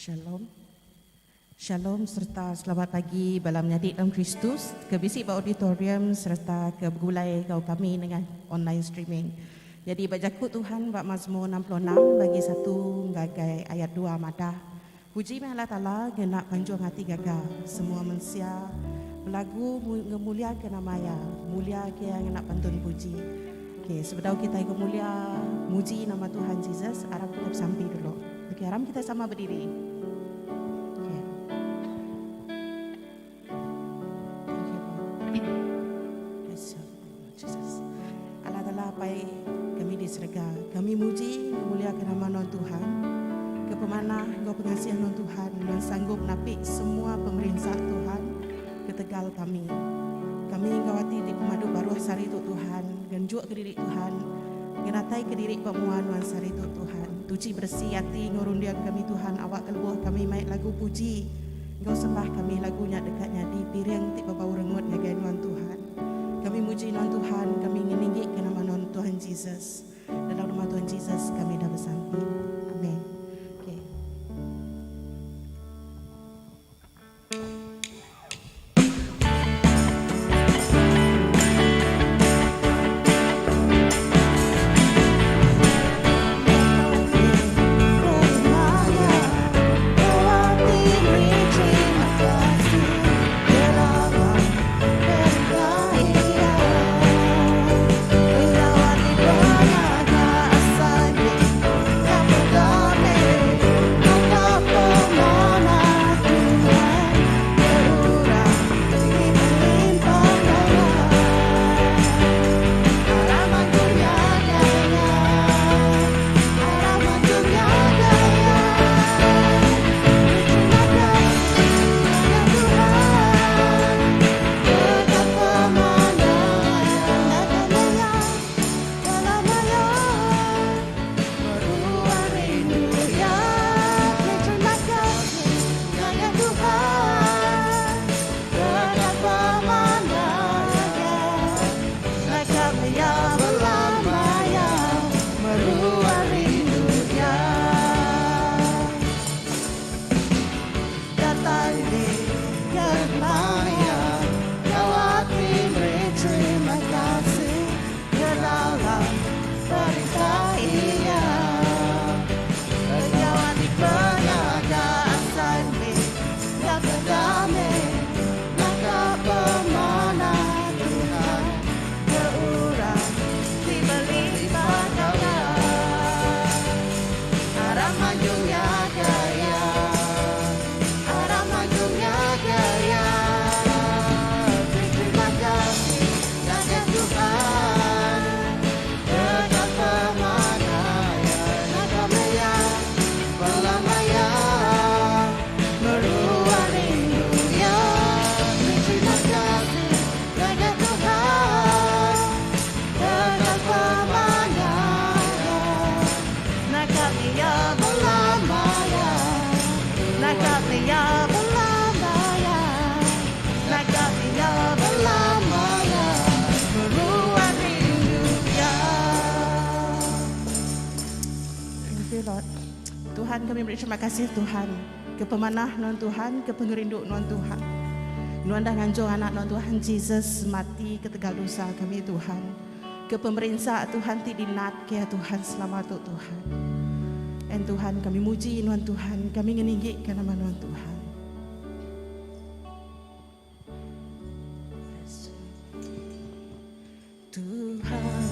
Shalom. Shalom serta selamat pagi bala menyadik dalam Kristus ke bisik auditorium serta ke bergulai kau kami dengan online streaming. Jadi bajakut Tuhan bab Mazmur 66 bagi satu gagai ayat 2 madah. Puji Allah Ta'ala genak panjung hati gagah semua manusia berlagu memuliakan namanya mulia ke yang nak pantun puji. Okey, sebelum kita ikut mulia muji nama Tuhan Yesus, harap kita sampai dulu. Okey, harap kita sama berdiri. Kami muji, memuliakan nama Tuhan. Kepemanah Engkau pengasihan Tuhan yang sanggup napik semua pemerintah Tuhan ke Tegal kami. Kami ngawati di pemadu baru sari itu Tuhan, genjuk ke diri Tuhan, genatai ke diri pemuan wan sari itu Tuhan. Tuci bersih hati ngurundian kami Tuhan, awak keluar kami main lagu puji. Engkau sembah kami lagunya dekatnya di piring tiba bau rengut ngagain wan Tuhan. Kami muji non Tuhan, kami ngininggi ke nama non Tuhan Yesus. Dalam nama Tuhan Yesus kami dah bersampai. Amin. Okay. Tuhan, kami beri terima kasih Tuhan ke pemanah non Tuhan, ke pengerinduk non Tuhan. Nuan dah nganjur anak non Tuhan Yesus mati ke Tegal dosa kami Tuhan. Ke pemerintah Tuhan ti dinat ke Tuhan selamat Tuhan. Dan Tuhan kami muji non Tuhan, kami ngeninggi ke nama non Tuhan. Tuhan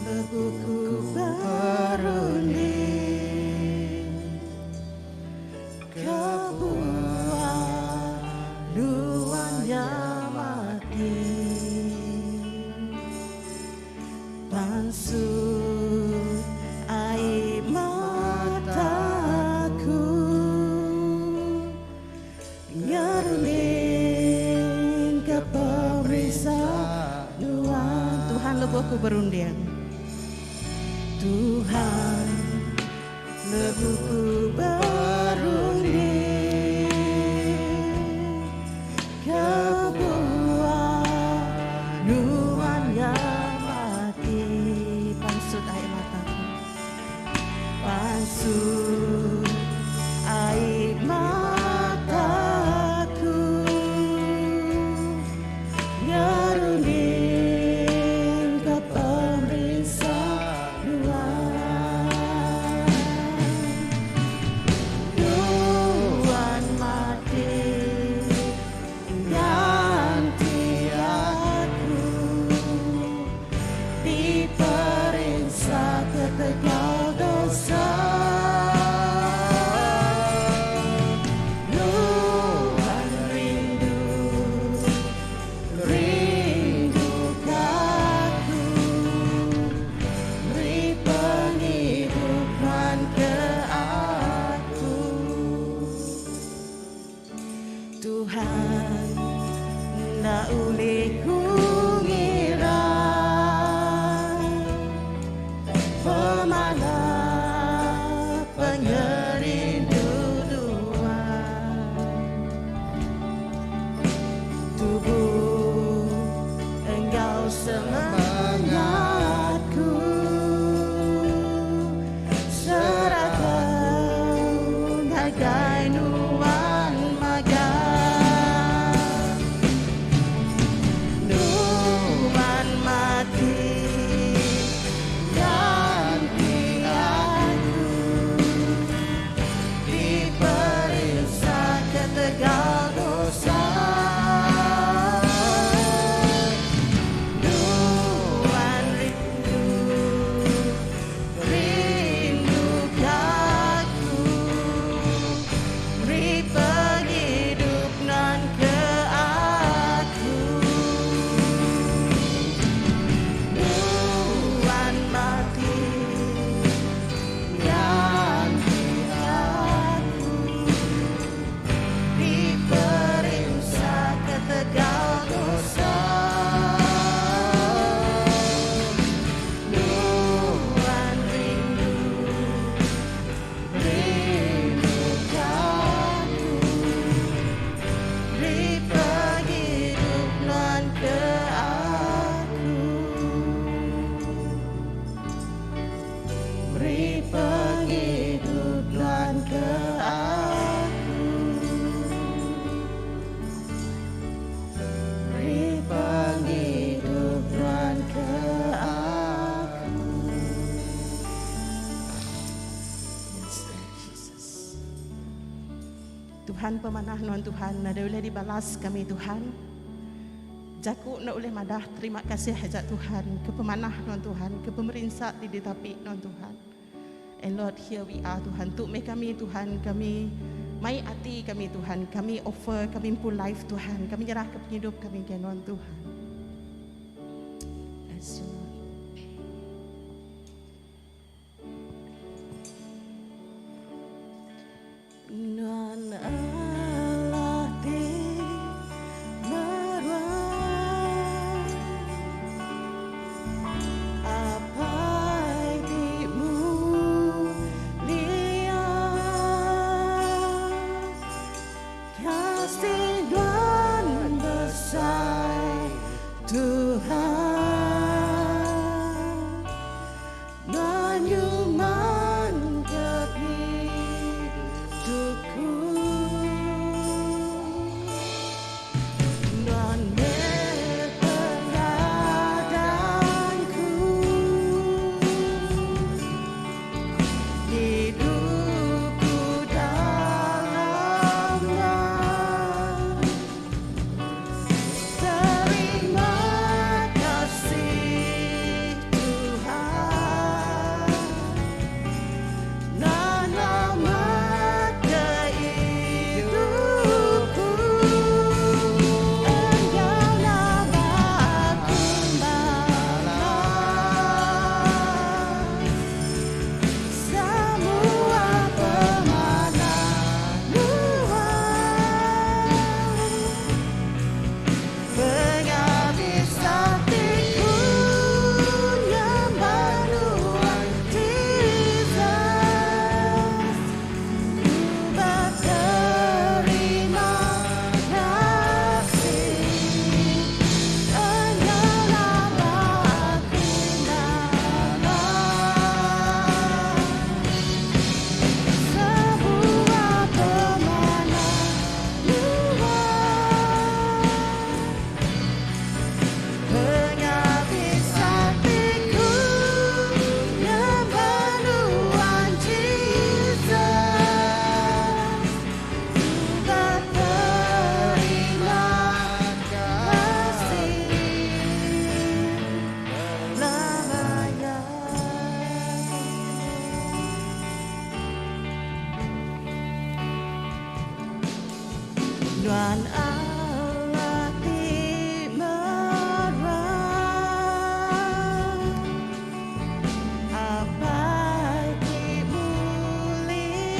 lebuku berunding kebualuannya mati bangsu air mataku ngerunding ke pemerintah Tuhan lebuku berunding Tuhan lebuku berunding kebualuannya mati pansut air mataku pansut Tuhan pemanah non Tuhan, nada boleh dibalas kami Tuhan. Jaku nak boleh madah terima kasih hajat Tuhan ke pemanah non Tuhan, ke pemerintah di tapi non Tuhan. And Lord, here we are Tuhan, untuk kami Tuhan, kami mai hati kami Tuhan, kami offer, kami pun life Tuhan, kami nyerah ke hidup kami ke non Tuhan. Bless you, Lord. Non Allah di meruang apa dimulia kasih dan besar Tuhan menyuman kehidupku. Tuhan Allah di meruang abadi mulia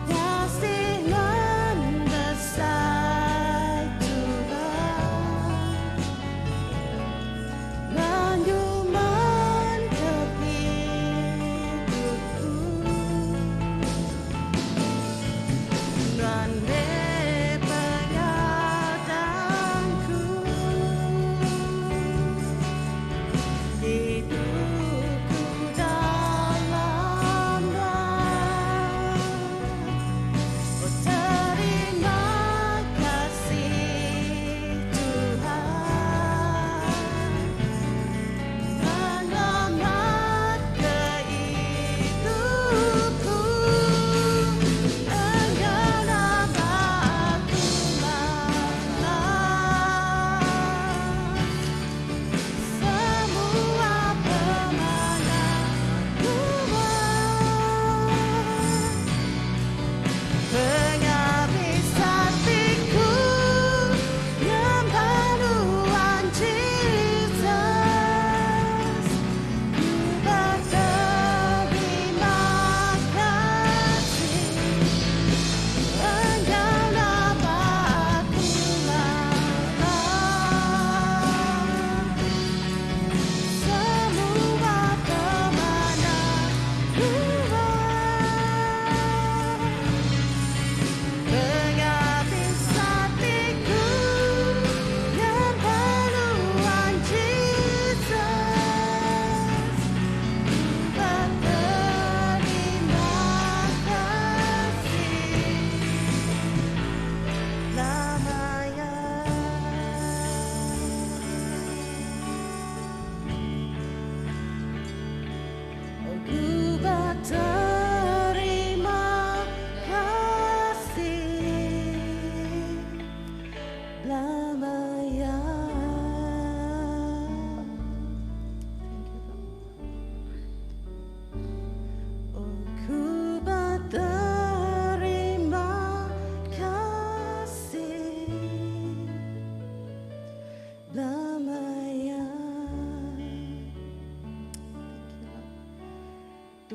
kasih nan besar Tuhan menyuman kehidupku.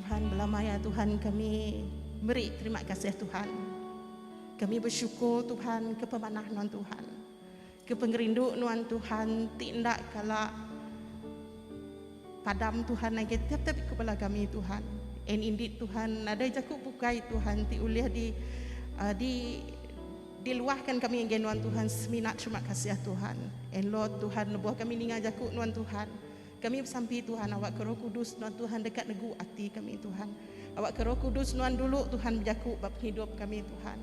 Tuhan, belamai Tuhan kami beri terima kasih Tuhan. Kami bersyukur Tuhan ke pemanah non Tuhan, ke pengerindu nuan Tuhan, tindak kala padam Tuhan lagi tiap-tiap kepala kami Tuhan. And indeed Tuhan, ada jakuk bukai Tuhan, ti ulih diluahkan kami yang nuan Tuhan, seminat terima kasih Tuhan. And Lord Tuhan, lebuh kami ninga jakuk nuan Tuhan. Kami bersampi Tuhan, awak ke Roh Kudus nuan Tuhan dekat negu hati kami Tuhan. Awak ke Roh Kudus nuan dulu Tuhan berjakuk bab hidup kami Tuhan.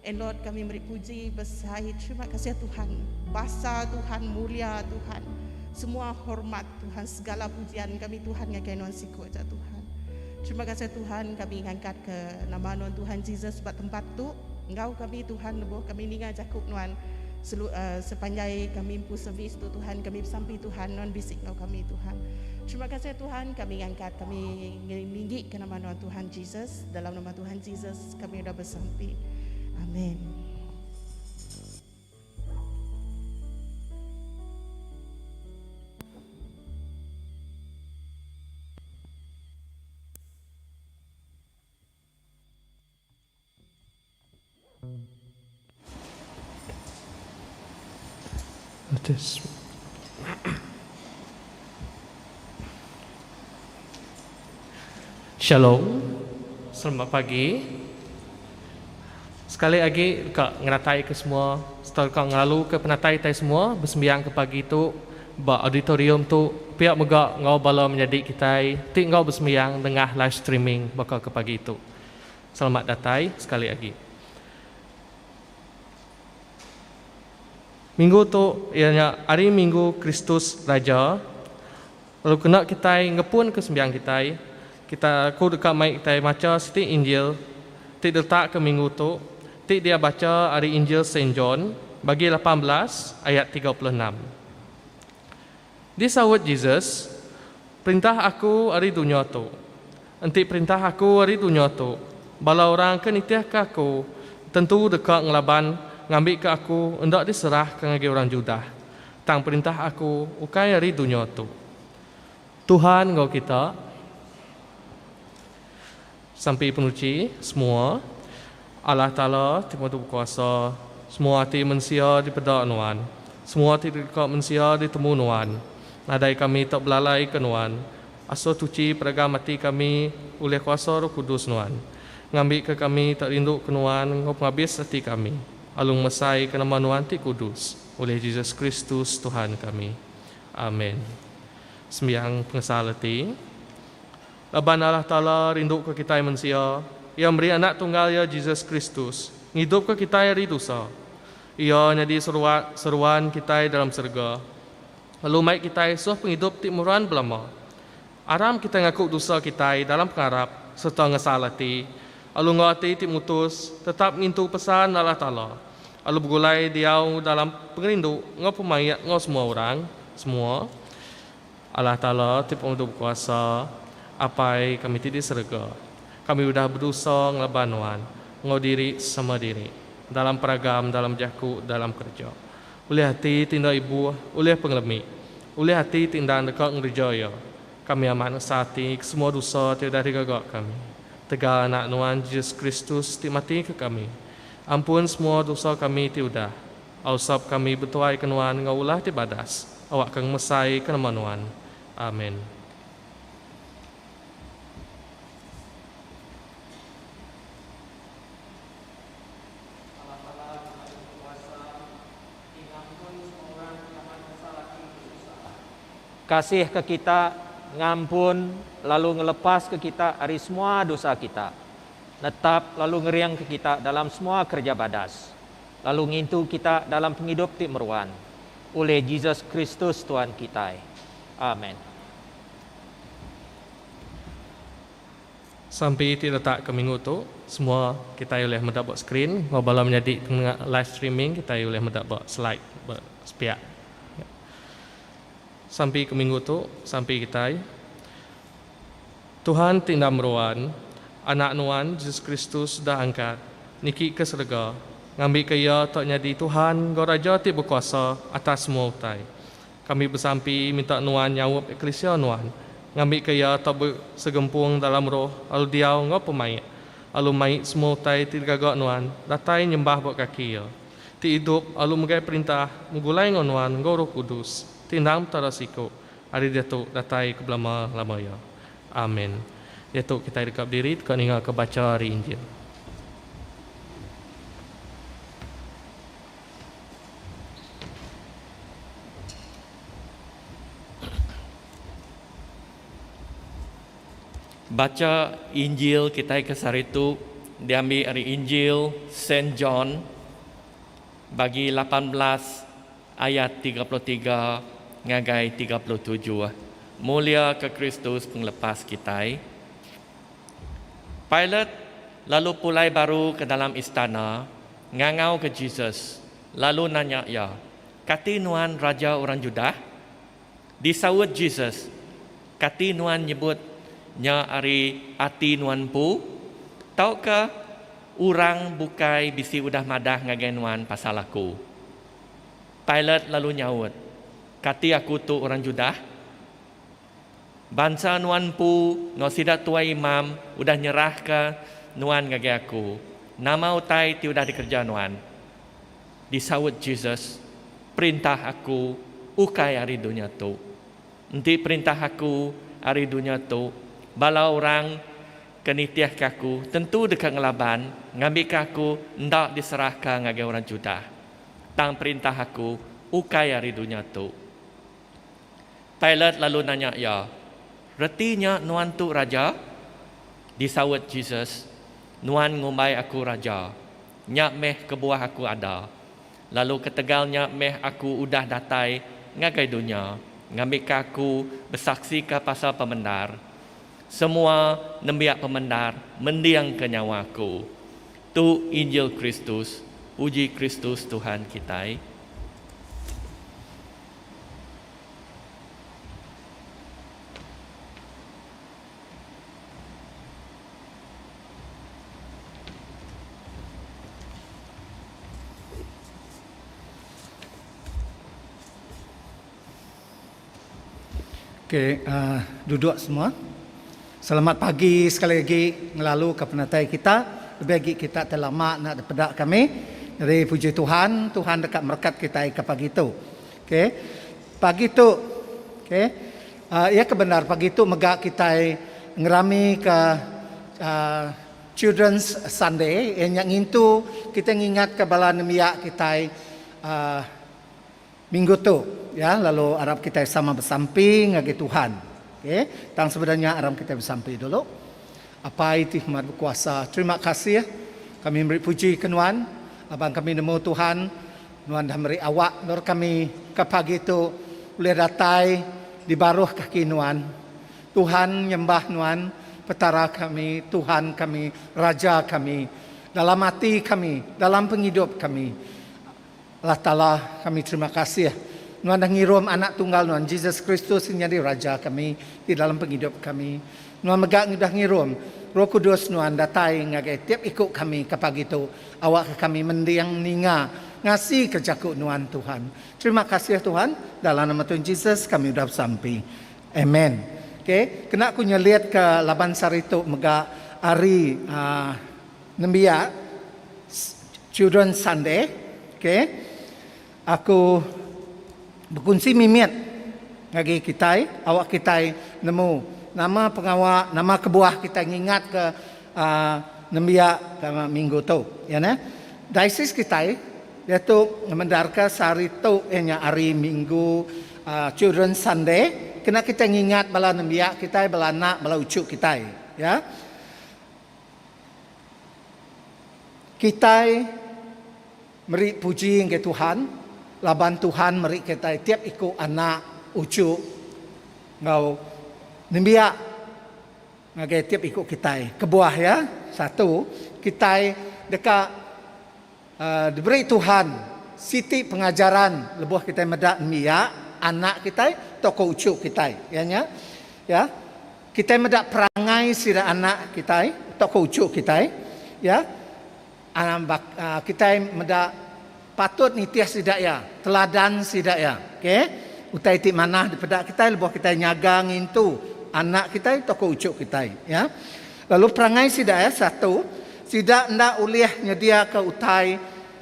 And Lord, kami beri puji besar, terima kasih Tuhan. Basa Tuhan, mulia Tuhan. Semua hormat Tuhan, segala pujian kami Tuhan ngakai nuan siku aja Tuhan. Terima kasih Tuhan, kami ngangkat ke nama nuan Tuhan Jesus buat tempat tu. Engkau kami Tuhan, lebuh kami ninga jakuk nuan sepanjang kami impu servis tu Tuhan, kami bersampi Tuhan, nuan bisik engkau kami Tuhan. Terima kasih Tuhan, kami ngangkat, kami ninggi ke nama nuan Tuhan Jesus. Dalam nama Tuhan Jesus kami dah bersampi. Amin. Shalom, selamat pagi. Sekali lagi kak ngeratai ke semua, setelah kak ngelalu ke penatai tai semua bersembiang ke pagi tu, ba auditorium tu pihak megak ngau bala menjadi kita, ti ngau bersembiang tengah live streaming bakal ke pagi tu. Selamat datai sekali lagi. Minggu tu ianya hari Minggu Kristus Raja. Lalu kena kita ngepun ke sembiang kita aku dekat mic kita baca siti Injil, ti letak ke minggu tu, ti dia baca hari Injil Saint John bagi 18 ayat 36. Dia sawut Jesus, perintah aku hari dunia tu. Enti perintah aku hari dunia tu. Bala orang ke nitiah ke aku, tentu dekat ngelaban ngambil ke aku, hendak diserah ke ngagi orang Judah. Tang perintah aku, ukai hari dunia tu. Tuhan ngau kita, sampai penuci semua, Allah Ta'ala tiba tu berkuasa, semua hati manusia dipedak nuan, semua hati dekat manusia ditemu nuan. Nadai kami tak belalai ke nuan, asal tuci peragam hati kami oleh kuasa Roh Kudus nuan. Ngambil ke kami tak rindu ke nuan, ngau penghabis hati kami. Alung mesai ke nama nuan ti kudus, oleh Yesus Kristus Tuhan kami. Amin. Sembiang pengesal hati. Laban Allah Ta'ala rindu ke kita manusia, Ia beri anak tunggal ya Yesus Kristus, hidup ke kita dari dosa. Ia jadi seruan kita dalam surga. Lalu mai kita suah penghidup timuran belama. Aram kita ngaku dosa kita dalam pengarap serta ngesalati. Lalu ngati timutus tetap ngintu pesan Allah Ta'ala. Lalu bergulai diau dalam pengerindu ngau pemayat ngau semua orang, semua. Allah Ta'ala tipu untuk berkuasa, apai kami tidak serga. Kami sudah berdosa ngelabanuan, ngau diri sama diri. Dalam peragam, dalam jaku, dalam kerja. Oleh hati tindak ibu, oleh pengelemi. Oleh hati tindak dekat ngerjaya. Kami amat ngesati semua dosa tidak digagak kami. Tegal anak nuan Yesus Kristus ti mati ke kami. Ampun semua dosa kami ti udah. Ausap kami bertuai ke nuan ngaulah ti badas. Awak kang mesai ke nama nuan. Amin. Kasih ke kita, ngampun, lalu ngelepas ke kita dari semua dosa kita. Netap lalu ngeriang ke kita dalam semua kerja badas. Lalu ngintu kita dalam penghidup ti meruan. Oleh Yesus Kristus Tuhan kita. Amin. Sampai ti letak ke minggu tu, semua kita boleh mendapat skrin. Ngobala menjadi live streaming, kita boleh mendapat slide sepiak. Sampai ke minggu tu, sampai kita Tuhan tindak meruan, anak nuan Yesus Kristus dah angkat, niki ke surga, ngambil ke ia tak jadi Tuhan, Gau Raja ti berkuasa atas semua utai. Kami bersampi minta nuan nyawab eklesia nuan, ngambil kaya tak segempung dalam roh, alu diau ngau pemai, alu mai semua tai tilgagak nuan, datai nyembah buat kaki ya. Ti hidup alu megai perintah, mugulai ngonuan ngau Roh Kudus, tindam tarasiko, hari datuk datai keblama lama ya. Amin. Datuk kita dekat diri, dekat ningal kebaca hari Injil. Baca Injil kita ke saritu diambil dari Injil Saint John bagi 18 ayat 33 ngagai 37. Mulia ke Kristus penglepas kita. Pilate lalu pulai baru ke dalam istana, ngangau ke Jesus, lalu nanya ya, kati nuan raja orang Judah? Disawut Jesus, kati nuan nyebut nya ari ati nuan pu, taukah orang bukai bisi udah madah ngagai nuan pasal aku? Pilate lalu nyaut, kati aku tu orang Judah? Bangsa nuan pu ngosidak tua imam udah nyerah ke nuan ngagai aku. Nama utai ti udah dikerja nuan. Disawut Jesus, perintah aku ukai hari dunia tu. Nanti perintah aku hari dunia tu. Bala orang kenitiah kaku tentu dekat ngelaban ngambil kaku ndak diserahkan ngagai orang Judah. Tang perintah aku ukai hari dunia tu. Pilate lalu nanya ya, retinya nuan tu raja? Disawut Jesus, nuan ngumbai aku raja. Nyak meh kebuah aku ada. Lalu ketegalnya meh aku udah datai ngagai dunia. Ngambil kaku bersaksi ke pasal pemendar. Semua nembiak pemendar mendiang ke nyawaku. Tu Injil Kristus, puji Kristus Tuhan kita. Okey, duduk semua. Selamat pagi sekali lagi ngelalu ke penatai kita. Lebih lagi kita telah mak nak dapat kami. Dari puji Tuhan, Tuhan dekat merkat kita ke pagi itu. Okey. Pagi itu okey. Ya kebenar pagi itu megak kita ngerami ke Children's Sunday yang itu kita ingat ke bala nemia kita minggu tu ya, lalu Arab kita sama bersamping ngagi Tuhan. Okay. Tang sebenarnya Aram kita bersampai dulu. Apa itu hikmat berkuasa. Terima kasih. Kami beri puji ke Nuan. Abang kami nemu Tuhan. Nuan dah beri awak. Nur kami ke pagi itu boleh datai di baruh kaki Nuan. Tuhan nyembah Nuan. Petara kami. Tuhan kami. Raja kami. Dalam hati kami. Dalam penghidup kami. Allah Ta'ala kami terima kasih. Nuan dah ngirum anak tunggal Nuan Jesus Kristus yang jadi Raja kami di dalam penghidup kami. Nuan megak dah ngirum Roh Kudus Nuan datai ngagai tiap ikut kami ke pagi itu. Awak ke kami mendiang ninga ngasih kejakut Nuan Tuhan. Terima kasih Tuhan. Dalam nama Tuhan Jesus kami sudah sampai. Amen. Okay. Kena aku nyeliat ke laban saritu megak hari nembia Children's Sunday. Okay. Aku berkunci mimit bagi kita, awak kita nemu nama pengawal, nama kebuah kita ingat ke nembia ke minggu tu, ya ne? Diocese kita dia tu mendarka sehari tu yang hari minggu Children's Sunday, kena kita ingat bala nembia kita, bala anak, bala ucuk kita, ya. Kita meri puji ke Tuhan. Laban Tuhan meri kita tiap ikut anak ucu ngau nembia ngagai tiap ikut kita kebuah ya. Satu kita dekat diberi Tuhan siti pengajaran lebuh kita medak nembia anak kita toko ucu kita ya nya ya. Kita medak perangai sira anak kita toko ucu kita ya. Kita medak patut nitiah sidak ya, teladan sidak ya. Okey. Utai ti mana di pedak kita lebuh kita nyagang itu anak kita, toko ucuk kita, ya. Lalu perangai sidak ya, satu, sidak ndak ulih nyedia ke utai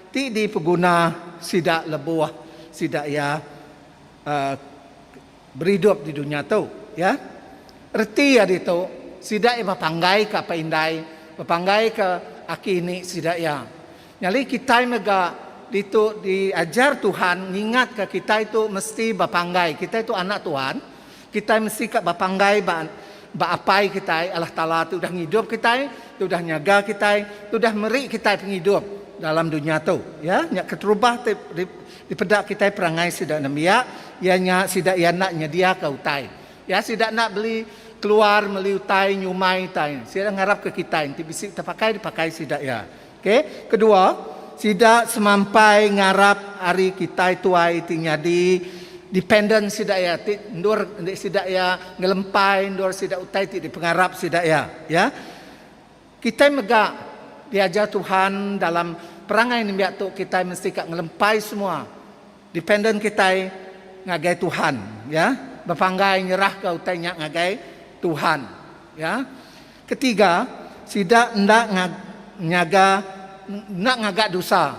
ti di pengguna sidak lebuah, sidak ya berhidup di dunia tu, ya. Erti ya itu, sidak ya berpanggai ke apa indai, berpanggai ke aki ini sidak ya. Nyali kita mega itu diajar Tuhan, ingat ke kita itu mesti berpanggai. Kita itu anak Tuhan, kita mesti ke berpanggai apai kita. Allah Ta'ala tu dah ngidup kita, tu dah nyaga kita, tu dah meri kita penghidup dalam dunia tu. Ya, nyak keterubah di pedak kita perangai sidak namia, ianya sidak ia nak nyedia ke utai. Ya, sidak nak beli keluar meli utai nyumai tai. Sidak ngarap ke kita, nanti bisik terpakai dipakai sidak ya. Okey, kedua, sidak semampai ngarap hari kita tuai tinyadi dependent sidak ya, ndur sidak ya ngelempai, ndur sidak utai ti dipengarap sidak ya, ya. Kita megak diajar Tuhan dalam perangai ni biak tu kita mesti kak ngelempai semua. Dependent kita ngagai Tuhan, ya. Berpanggai nyerah ke utai nyak ngagai Tuhan, ya. Ketiga, sidak ndak nyaga nak ngagak dosa.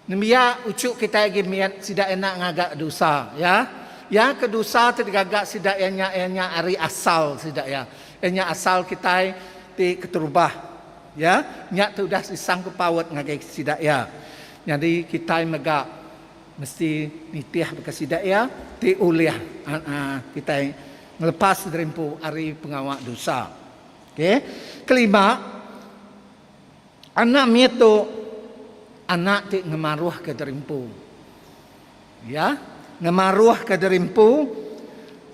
Nemia ucuk kita lagi miat sidak enak ngagak dosa, ya. Yang kedosa tergagak sidak enya ari asal sidak ya. Enya asal kita ti keterubah, ya. Nyak tu dah disang kepawat ngagai sidak ya. Jadi kita megak mesti nitiah bekas sidak ya ti uliah kita ngelepas derimpu ari pengawak dosa. Okey. Kelima, anak mieto anak ti ngemaruh ke derimpu. Ya, ngemaruh ke derimpu.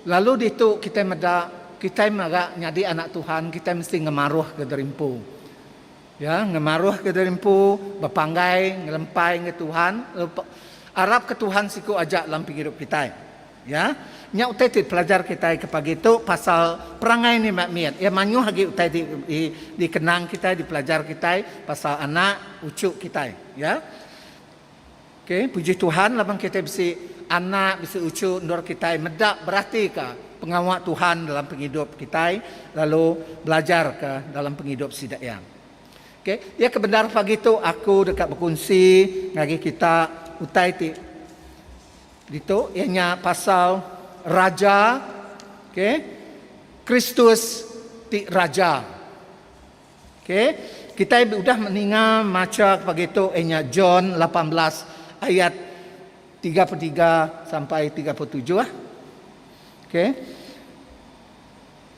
Lalu ditu kita maga nyadi anak Tuhan, kita mesti ngemaruh ke derimpu. Ya, ngemaruh ke derimpu, berpanggai, ngelempai ke Tuhan, Arab ke Tuhan siku ajak dalam hidup kita. Ya, nya utai ti pelajar kita ke pagi tu pasal perangai ni mak miat. Ya manyu hagi utai di kenang kita, di pelajar kita pasal anak ucuk kita, ya. Okey, puji Tuhan labang kita bisi anak bisi ucuk ndor kita medak berarti ka pengawak Tuhan dalam penghidup kita, lalu belajar ke dalam penghidup sidak yang. Okey, ya kebenar pagi tu aku dekat berkongsi ngagi kita utai ti itu ianya pasal raja, okey, Kristus ti raja. Okey, kita sudah mendengar maca begitu ianya John 18 ayat 33 sampai 37 ah. Okey.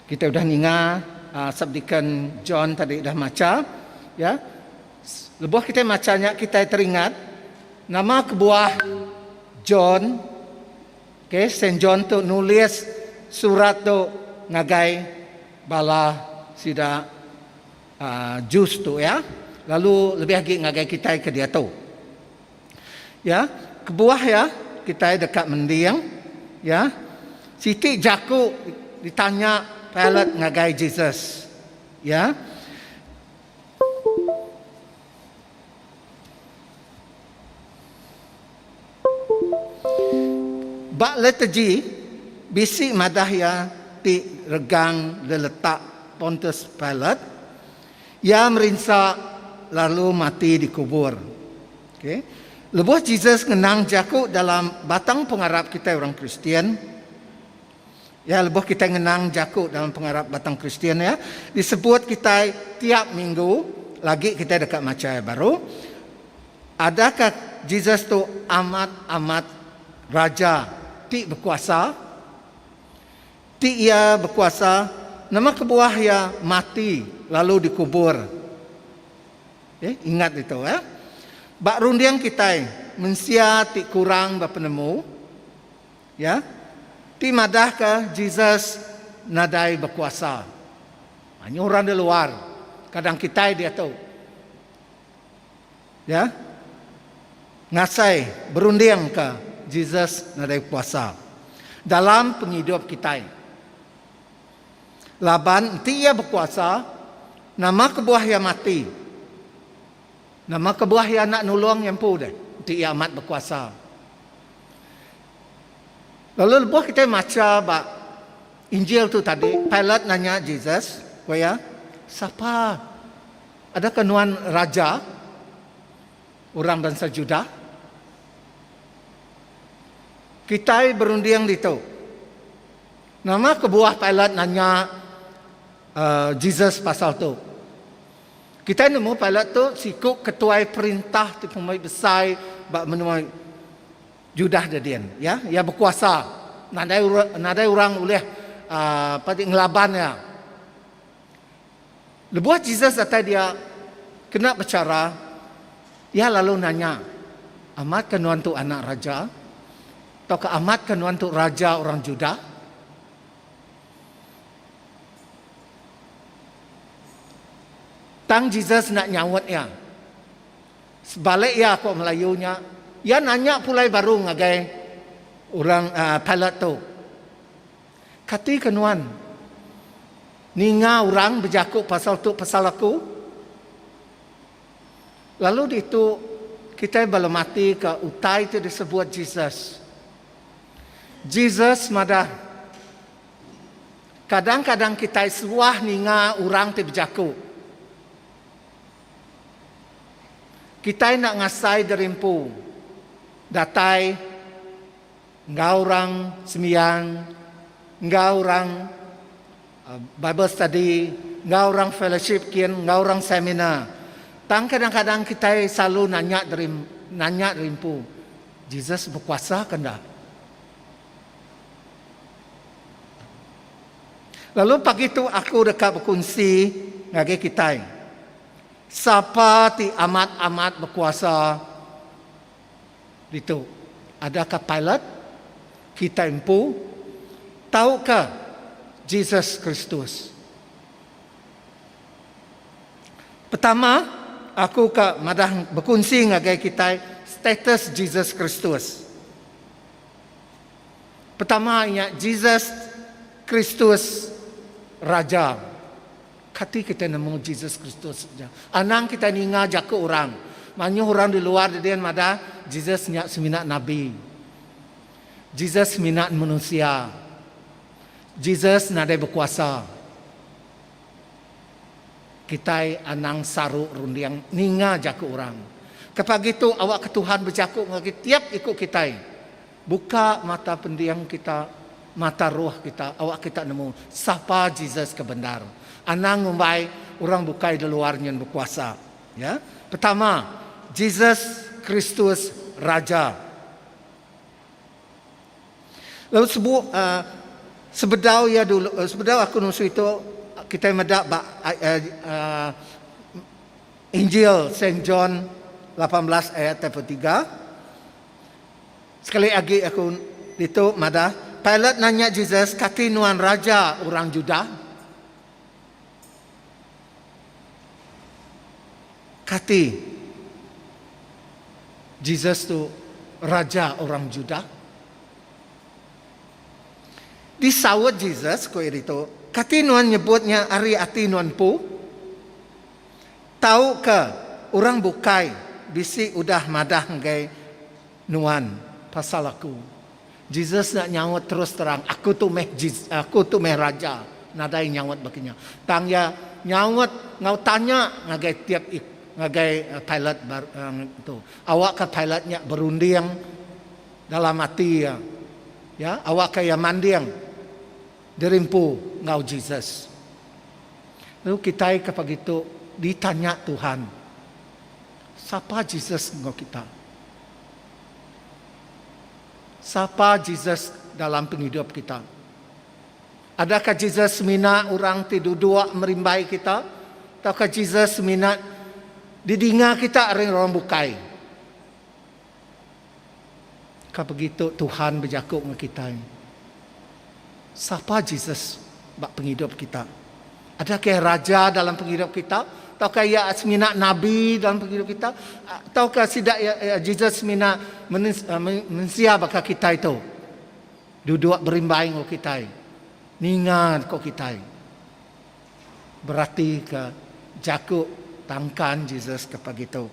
Kita sudah dengar sabdikan John tadi dah maca, ya. Lepas kita macanya kita teringat nama kebuah John, okay, Saint John tu nulis surat tu ngagai bala sida jus tu, ya. Lalu lebih lagi ngagai kita ke dia tu, ya. Kebuah ya kita dekat mendiang, ya. Siti Jaku ditanya Pilate ngagai Jesus, ya. Bak liturgi bisi madahya ti regang leletak Pontius Pilate, ia merinsak lalu mati dikubur. Okey. Lepas Jesus ngenang jaku dalam batang pengarap kita orang Kristian. Ya, lepas kita ngenang jaku dalam pengarap batang Kristian, ya. Disebut kita tiap minggu lagi kita dekat macam baru. Adakah Jesus tu amat raja? Ti berkuasa, ti ia berkuasa, nama kebuah ia mati lalu dikubur. Ingat itu, ya. Bak rundiang kita mensia ti kurang berpenemu, ya. Ti madah ke Jesus nadai berkuasa. Hanya orang di luar, kadang kita dia tahu, ya. Ngasai berundiang ke Jesus nadai kuasa dalam penghidup kita. Laban dia berkuasa, nama kebuah yang mati, nama kebuah yang nak nolong yang pun dia amat berkuasa. Lalu lepas kita maca bak Injil tu tadi, Pilate nanya Jesus, ya, siapa? Adakah Nuan raja orang bangsa Juda? Kita berunding di tu. Nama kebuah Pilate nanya Jesus pasal tu. Kita nemu Pilate tu sikut ketua perintah tu pemain besar bak menemui Judah dadian, ya, ia berkuasa. Nadai orang boleh pada ngelabannya. Lebuat Jesus kata dia kena bercara, ia lalu nanya, amat ke Nuan tu anak raja? Atau ke amat ke Nuan tu raja orang Judah? Tang Jesus nak nyawatnya. Sebalik ia kok Melayunya, ia nanya pulai baru ngagai orang Pilate tu. Kati kenuan, ninga orang berjakuk pasal tu pasal aku. Lalu di itu kita belum mati ke utai itu disebut Jesus. Jesus madah. Kadang-kadang kita sebuah ninga orang tu berjakuk. Kita nak ngasai derimpu. Datai, engkau orang sembiang, engkau orang Bible study, engkau orang fellowship kian, engkau orang seminar. Tang kadang-kadang kita selalu nanya derimpu. Jesus berkuasa kan dah? Lalu pagi tu aku dekat berkongsi ngage kita. Siapa ti amat-amat berkuasa itu? Adakah Pilate? Kita empu? Tahukah Jesus Kristus? Pertama, aku ke madah berkongsi ngagai kita status Jesus Kristus. Pertama, Jesus Kristus Raja. Kati kita nemu Jesus Kristus saja. Anang kita ninga jaku orang. Manyu orang di luar dia mada Jesus nyak seminat nabi. Jesus minat manusia. Jesus nadai berkuasa. Kita anang saru rundiang ninga jaku orang. Kepagi itu awak ke Tuhan berjaku ngagi tiap ikut kita. Buka mata pendiam kita, mata roh kita, awak kita nemu siapa Jesus kebenar. Anang ngumbai orang bukai di luarnya berkuasa. Ya, pertama Jesus Kristus Raja. Lalu sebedau ya dulu, sebedau aku nusu itu kita medak Injil Saint John 18 ayat 33. Sekali lagi aku itu mada Pilate nanya Jesus, kati Nuan Raja orang Juda? Kati Jesus tu raja orang Juda. Disawat Jesus ko itu. Kati Nuan nyebutnya ari ati Nuan pu. Tahu ke orang bukai bisi udah madah ngai Nuan pasal aku. Jesus nak nyawat terus terang. Aku tu meh raja. Nadai nyawat baginya. Tang ya nyawat ngau tanya ngagai tiap ngagai Pilate itu. Awak ke Pilate-nya berunding dalam hati ya. Ya, awak kaya mandiang derimpu ngau Jesus. Lalu kita kepagi itu ditanya Tuhan, siapa Jesus ngau kita? Siapa Jesus dalam penghidup kita? Adakah Jesus minat orang tidur dua merimbai kita? Ataukah Jesus minat didinga kita orang bukai? Kalau begitu Tuhan berjakuk dengan kita. Siapa Jesus bak penghidup kita? Adakah raja dalam penghidup kita? Ataukah ia minat nabi dalam penghidup kita? Ataukah tidak Jesus minat manusia baka kita itu? Duduk berimbai dengan kita. Ningat kau kita. Berarti ke jakuk tangkan Jesus kepagi itu.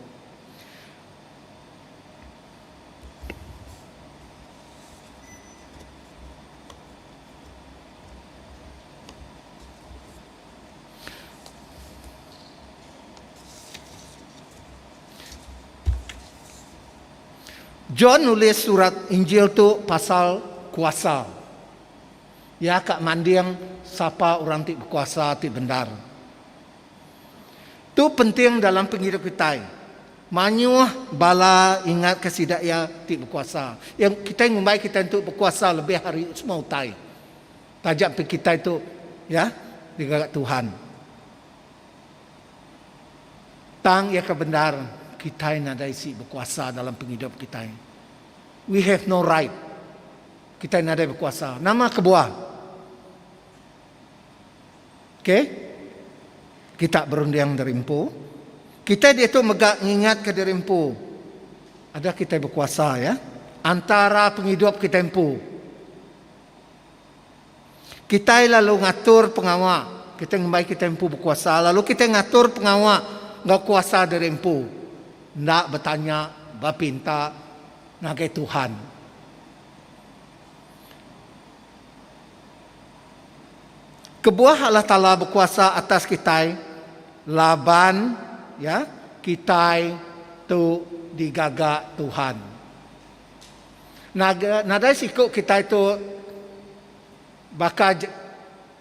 John nulis surat Injil tu pasal kuasa. Ya, kak mandiang siapa orang ti berkuasa ti benar. Tu penting dalam penghidup kita. Manyuh bala ingat kesidaya ti berkuasa. Yang kita ngumbai kita untuk berkuasa lebih hari semua utai. Tajak kita itu ya digagak Tuhan. Tang ya kebenar kita nada isi berkuasa dalam penghidup kita. We have no right. Kita nada berkuasa. Nama kebuah. Okay? Kita berundang derimpu. Kita dia tu megak ingat ke derimpu. Ada kita berkuasa ya. Antara penghidup kita empu. Kita lalu ngatur pengawal. Kita ngembai kita empu berkuasa. Lalu kita ngatur pengawal. Nggak kuasa dari empu. Nggak bertanya, berpinta, nagai Tuhan. Kebuah Allah Ta'ala berkuasa atas kita. Laban, ya, kita tu digagak Tuhan. Nada sikuk kita itu bakal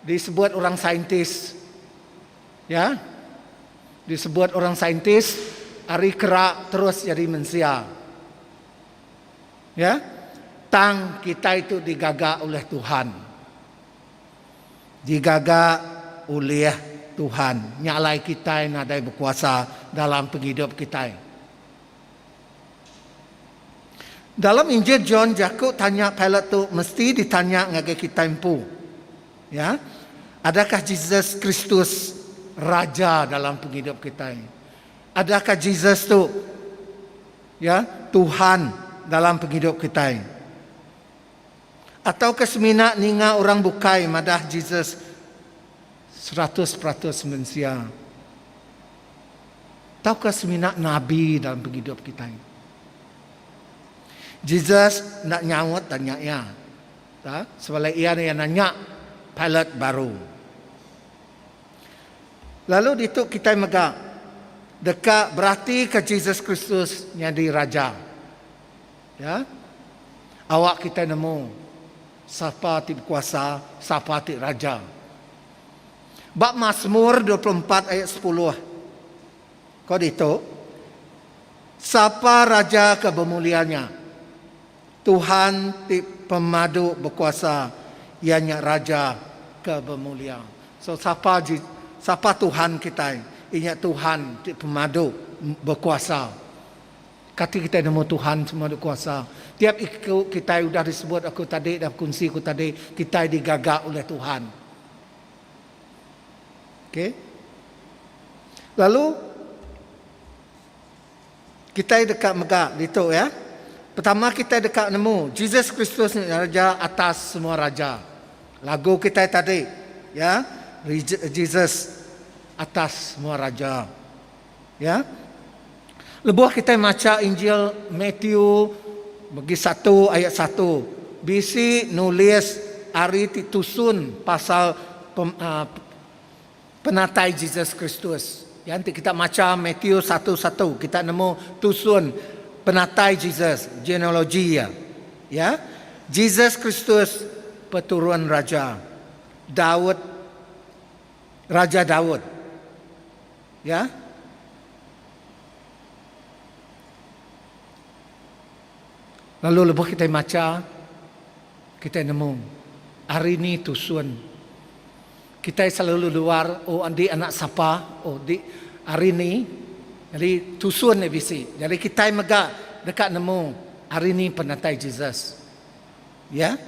disebut orang saintis. Ya. Disebut orang saintis, hari kerak terus jadi manusia. Ya, tang kita itu digagak oleh Tuhan, digagak oleh Tuhan. Nyalai kita yang ada berkuasa dalam penghidup kita. Dalam Injil John, Jakub tanya Pilate tu mesti ditanya ngagai kita empu. Ya, adakah Yesus Kristus Raja dalam penghidup kita? Adakah Yesus tu ya Tuhan dalam penghidup kita? Atau kesemina ninga orang bukai madah Yesus 100% manusia? Atau kesemina Nabi dalam penghidup kita? Yesus nak nyawat tanya ya. Sebalik ia yang nanya Pilate baru. Lalu itu kita megak dekat berarti ke Yesus Kristus jadi raja. Ya. Awak kita nemu siapa ti kuasa, siapa ti raja. Bab Mazmur 24 ayat 10. Kau itu siapa raja kebemuliaannya? Tuhan ti pemadu berkuasa, ianya raja kebemuliaan. So siapa Tuhan kita? Ingat Tuhan pemadu berkuasa. Kata kita nemu Tuhan semua berkuasa. Tiap kita sudah disebut aku tadi dalam kunci aku tadi, kita digagak oleh Tuhan. Okay? Lalu kita dekat megak itu ya. Pertama kita dekat nemu Yesus Kristus raja atas semua raja. Lagu kita tadi ya. Jesus atas semua raja. Ya. Lebuh kita baca Injil Matthew bagi 1 ayat 1. Bisi nulis hari titusun pasal penatai Jesus Kristus. Ya, nanti kita baca Matthew 1:1 kita nemu tusun penatai Jesus, genealogi ya. Ya. Jesus Kristus keturunan raja. Raja Daud. Ya. Lalu lepas kita baca, kita nemu hari ini tusun. Kita selalu luar, oh andi anak siapa? Oh di hari ini. Jadi tusun ni bisi. Jadi kita megak dekat nemu hari ini penatai Jesus. Ya.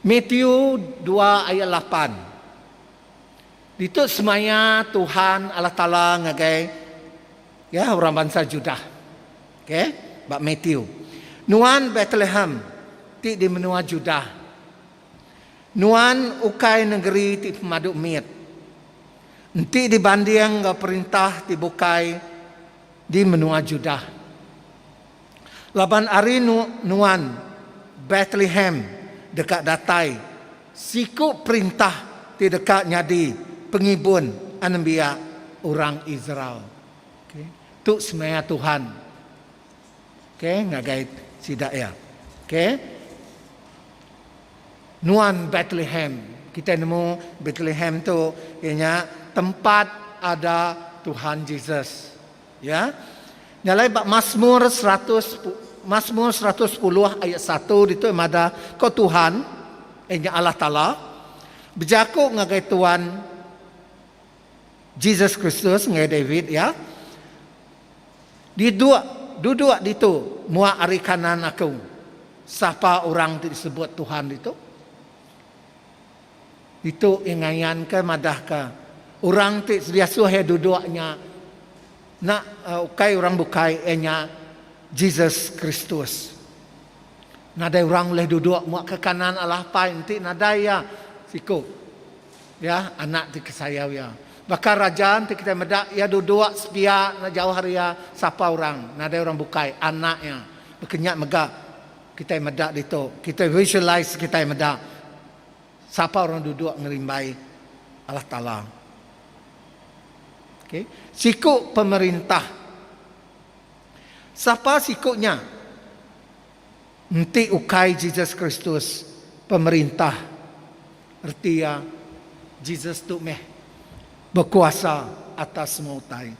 Matthew 2 ayat 8. Itu semuanya Tuhan Allah Ta'ala ngagai ya orang bangsa Judah. Okay? Bab Matthew. Nuan Bethlehem ti di menua Judah. Nuan ukai negeri ti pemaduk miat. Nanti dibanding ke perintah ti bukai di menua Judah. Laban ari nuan Bethlehem dekat datai siku perintah ti dekat nyadi pengibun anbiya orang Israel. tu semaya Tuhan. Okey, ngagai sidak ya. Okey. Nuan Bethlehem. Kita nemu Bethlehem tu ianya tempat ada Tuhan Yesus. Ya. Nyalai bab Mazmur 110 ayat 1 itu ada ko Tuhan ianya Allah Taala berjaku ngagai Tuhan Jesus Kristus ngagai David ya. Di duduk di tu mua ari kanan aku. Siapa orang itu disebut Tuhan itu? Itu ingayan ke madah ke orang tu dia suhe duduknya nak ukai orang bukai enya Jesus Kristus. Nada orang boleh duduk muak ke kanan Allah pai nanti nada ya siku. Ya anak ti kesayau ya. Bakar raja nanti kita medak ya duduk sepia na jauh haria siapa orang. Nada orang bukai anaknya. Berkenyak megak kita medak itu. Kita visualize kita medak. Siapa orang duduk ngerimbai Allah Ta'ala. Okay. Sikuk pemerintah. Siapa sikuknya? Nanti ukai Jesus Kristus pemerintah. Artinya Jesus tu berkuasa atas semua utai.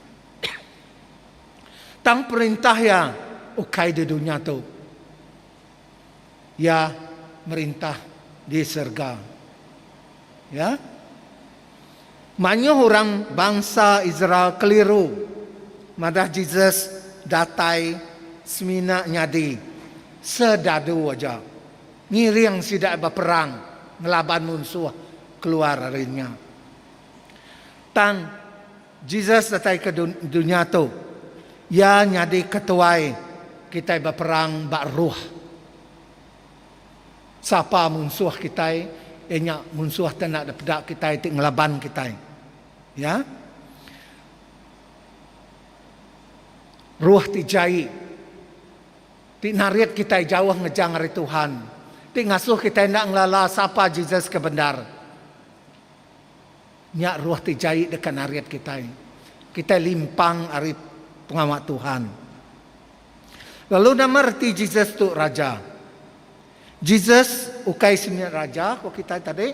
Tang perintah ya ukai di dunia tu. Ya merintah di surga. Ya. Banyak orang bangsa Israel keliru. Madah Jesus datai semina nyadi. Sedadu aja. Ngiring sidak berperang. Ngelaban musuh keluar harinya. Tang Jesus datai ke dunia tu. Ya nyadi ketuai kita berperang bak ruh. Siapa musuh kita? Enya musuh tenak dapat kita itu ngelaban kita. Ya. Ruh tijai. Ti nariat kita jauh ngejang hari Tuhan. Ti ngasuh kita nak ngelala siapa Jesus kebenar. Nyak ruh tijai dekat nariat kita. Kita limpang hari pengamat Tuhan. Lalu nama arti Jesus tu raja. Jesus ukai sembilan raja kau kita tadi.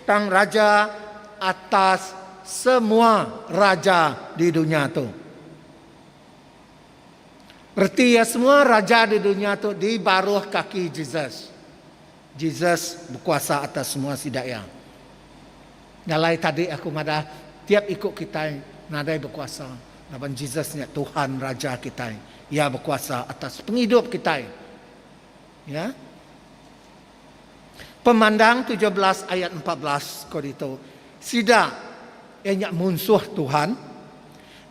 Tang raja atas semua raja di dunia tu. Berarti ya semua raja di dunia tu di bawah kaki Jesus. Jesus berkuasa atas semua sidaya. Nalai tadi aku madah tiap ikut kita nadai berkuasa. Naban Jesusnya Tuhan raja kita. Ia berkuasa atas penghidup kita. Ya. Pemandang 17 ayat 14 kau itu. Sida ianya musuh Tuhan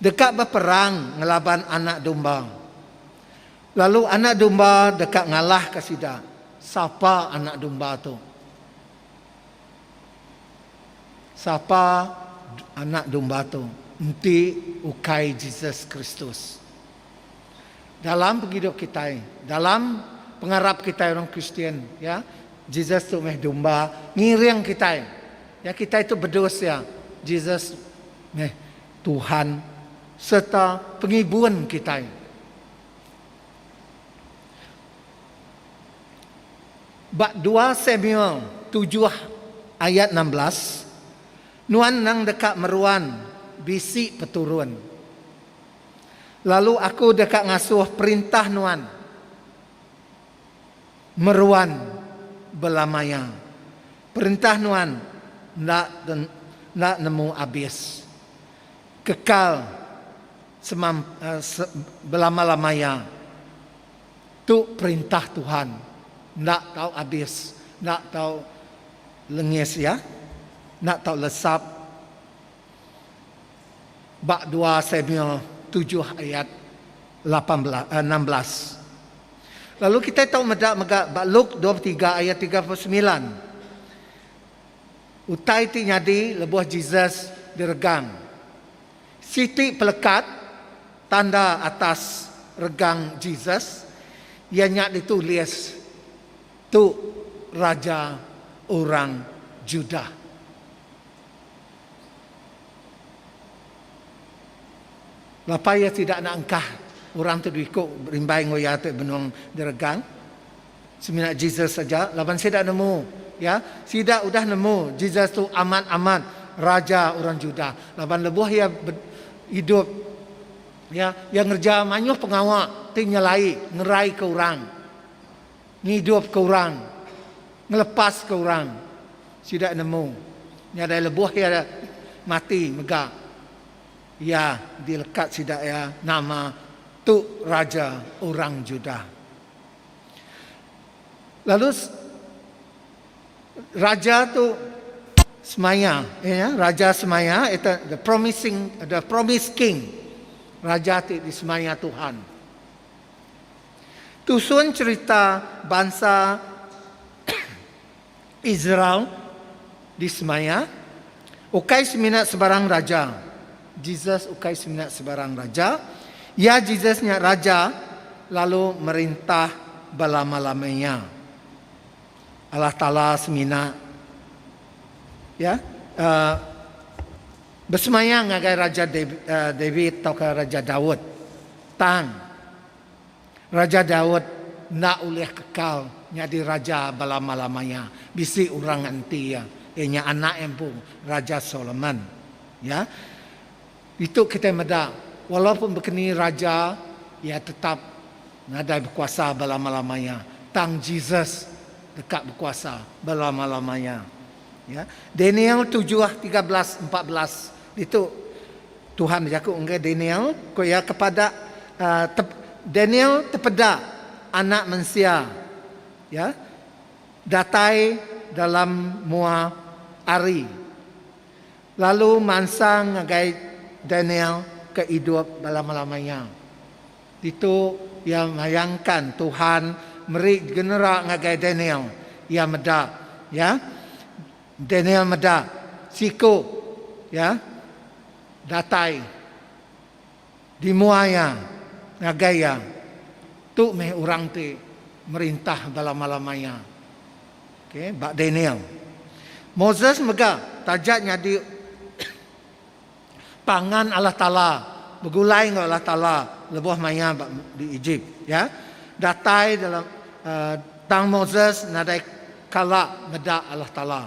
dekat berperang ngelaban anak domba. Lalu anak domba dekat ngalah ke sida. Siapa anak domba tu? Siapa anak domba tu? Nanti ukai Jesus Kristus. Dalam penghidup kita, dalam pengarap kita orang Kristian, ya, Jesus tu meh domba, ngiring kita. Ya kita itu berdosa. Jesus meh Tuhan serta penghiburan kita. Bab 2 Samuel 7 ayat 16. Nuan nang dekat meruan bisik peturun. Lalu aku dekat ngasuh perintah nuan. Meruan belamaya. Perintah nuan nak nemu habis. Kekal belama-lamaya. Tu perintah Tuhan. Nak tahu habis, nak tahu lengis ya. Nak tahu lesap. Bab 2 Samuel 7 ayat 16. Lalu kita tahu megak bab Luk 23 ayat 39. Utai ti nyadi lebuh Jesus diregang. Siti pelekat tanda atas regang Jesus. Ianya ditulis tu raja orang Judah. Lapa ia tidak nak engkah orang tu ikut rimbai ngoya tu benuang diregang. Semina Jesus saja. Laban saya tak nemu. Ya, tidak udah nemu. Jesus tu aman-aman. Raja orang Juda. Laban lebuh ia hidup. Ya, yang ngerja manyuh pengawak. Ting nyalai. Ngerai ke orang. Ngidup ke orang. Ngelepas ke orang. Tidak nemu. Nyadai lebuh ia mati megak. Ya, dilekat tidak ya nama tu Raja orang Juda. Lalu Raja tu semaya, ya, Raja semaya itu the promised king. Raja tu di semaya Tuhan. Tusun cerita bangsa Israel di semaya. Ukai seminat sebarang raja. Jesus ukai seminat sebarang raja. Ya, Jesusnya raja lalu merintah belama-lamanya. Allah Ta'ala seminat ya bersemayang ngagai Raja David atau ke Raja Daud. Raja Daud nak ulih kekal jadi raja belama-lamanya. Bisi orang nanti ya. Ianya anak empu Raja Solomon. Ya. Itu kita meda. Walaupun begini raja, ya tetap ada berkuasa belama-lamanya. Tang Jesus dekat berkuasa belama-lamanya. Ya. Daniel 7:13-14 itu Tuhan bercakap dengan Daniel, ya kepada Daniel terpeda anak manusia, ya datai dalam mua ari, lalu mansang ngagai Daniel ke hidup belama-lamanya. Itu yang bayangkan Tuhan meri genera ngagai Daniel, ia meda, ya Daniel meda, siku, ya datai di muaya ngagaya tu meh orang ti merintah belama-lamanya. Okey, bak Daniel. Moses mega tajatnya di pangan Allah Ta'ala, bergulai dengan Allah Ta'ala, lebuh maya di Egypt, ya. Datai dalam tang Moses nadai kala meda Allah Ta'ala.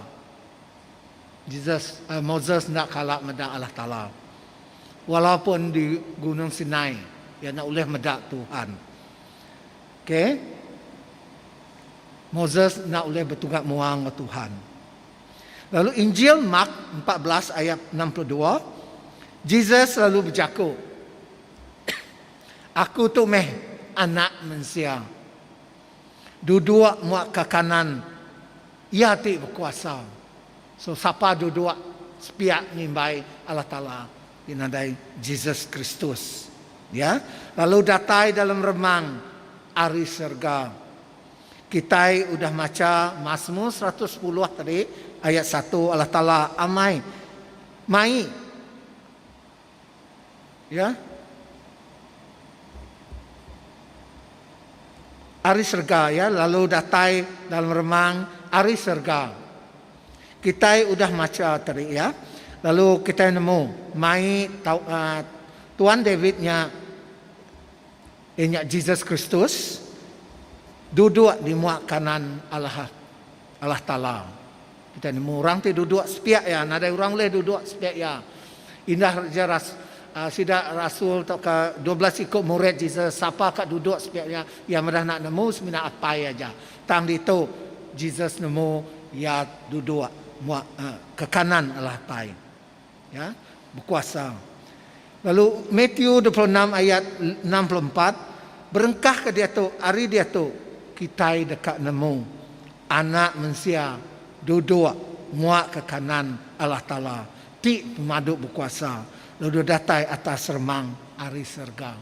Moses nak kala meda Allah Ta'ala. Walaupun di Gunung Sinai, ya nak uleh meda Tuhan. Okey. Moses nak uleh bertungak muang ke Tuhan. Lalu Injil Mark 14 ayat 62, Jesus selalu bercakap, aku tu meh anak manusia. Duduk muak ke kanan, ia ti berkuasa. So siapa duduk sepiak nimbai Allah Ta'ala, dinadai Jesus Kristus. Ya, lalu datai dalam remang ari serga. Kita udah baca Mazmur 110 tadi ayat 1, Allah Ta'ala amai mai, ya ari serga, ya lalu datai dalam remang ari serga. Kita udah baca tadi, ya lalu kita nemu mai Tuan Davidnya ianya Jesus Kristus duduk di muak kanan Allah Ta'ala. Kita nemu orang tu duduk sepiak ya, ada orang boleh duduk sepiak ya. Indah jelas. Sida Rasul atau ke 12 ikut murid Jesus, siapa kat duduk sepiaknya, yang merah nak nemu semina apa aja. Tang itu Jesus nemu ya duduk ke kanan Allah Pai, ya berkuasa. Lalu Matthew 26 ayat 64, berengkah ke dia tu, hari dia tu kita dekat nemu anak manusia duduk muak ke kanan Allah Ta'ala, ti pemaduk berkuasa. Lalu datai atas remang ari serga.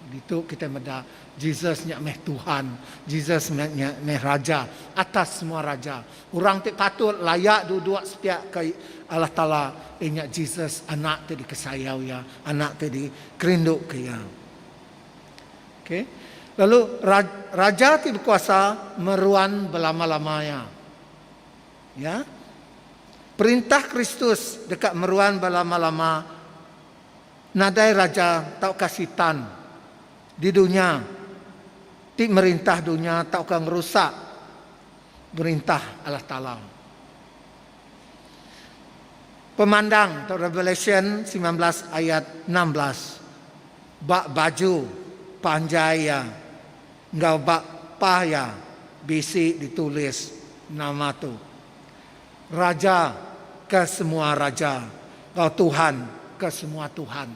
Itu kita meda Jesus nya meh Tuhan, Jesus nya meh raja atas semua raja. Orang ti patut layak duduk sepiak ke Allah Ta'ala, inya Jesus anak ti dikesayau ya, anak ti dikerinduk ke ya. Okey. Lalu raja ti berkuasa meruan belama-lamanya. Ya. Perintah Kristus dekat meruan belama-lama nadai raja tau kasitan di dunia, ti merintah dunia tau kang rusak merintah Allah Ta'ala. Pemandang atau Revelation 19 ayat 16. Bak baju panjaya, ngau bak paya, bisi ditulis nama tu. Raja ke semua raja, ngau Tuhan ke semua Tuhan.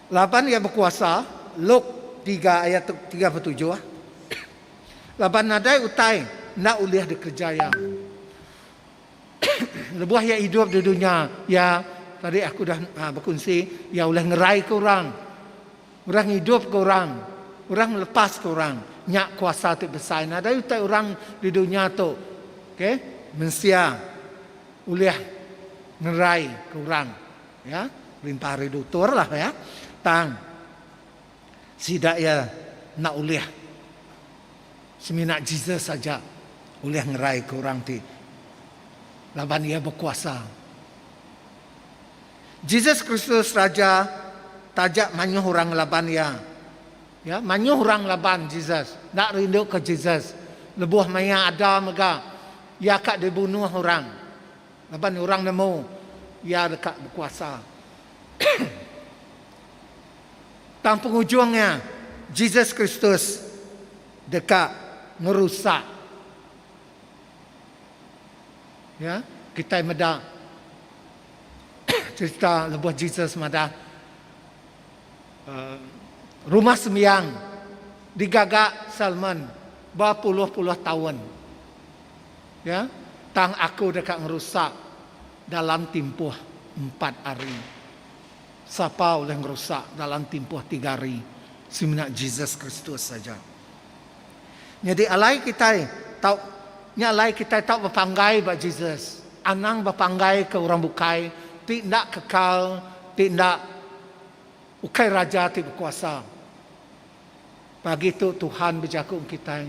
Laban yang berkuasa, Luk 3 ayat 37. Laban nadai utai, nak uliah dikerjaya. Lebuah yang hidup di dunia, ya tadi aku dah berkongsi, ya oleh ngerai ke orang hidup ke orang melepas ke orang, nyak kuasa tu besar. Ada utai orang di dunia tu, okay, mensia oleh ngerai ke orang, ya, limpah redutor lah ya, tang sidak ya nak oleh seminak Jesus saja oleh ngerai ke orang ti. Laban ia berkuasa. Jesus Kristus Raja tajak manyuh orang laban ia. Ya, manyuh orang laban Jesus. Nak rindu ke Jesus. Lebuh maya ada mega. Ia kak dibunuh orang. Laban orang nemu. Ia dekat berkuasa. Tang penghujungnya Jesus Kristus dekat merusak. Ya, kita meda cerita lebuh Jesus mada rumah sembiang digagak Salman berpuluh-puluh tahun. Ya, tang aku dekat merusak dalam tempoh 4 hari. Siapa oleh merusak dalam tempoh 3 hari? Seminyak Jesus Kristus saja. Jadi alai kita tahu nyalai kita tak berpanggai buat Jesus. Anang berpanggai ke orang bukai, tidak kekal, tidak ukai raja, tidak berkuasa. Bagi itu Tuhan berjaku kita.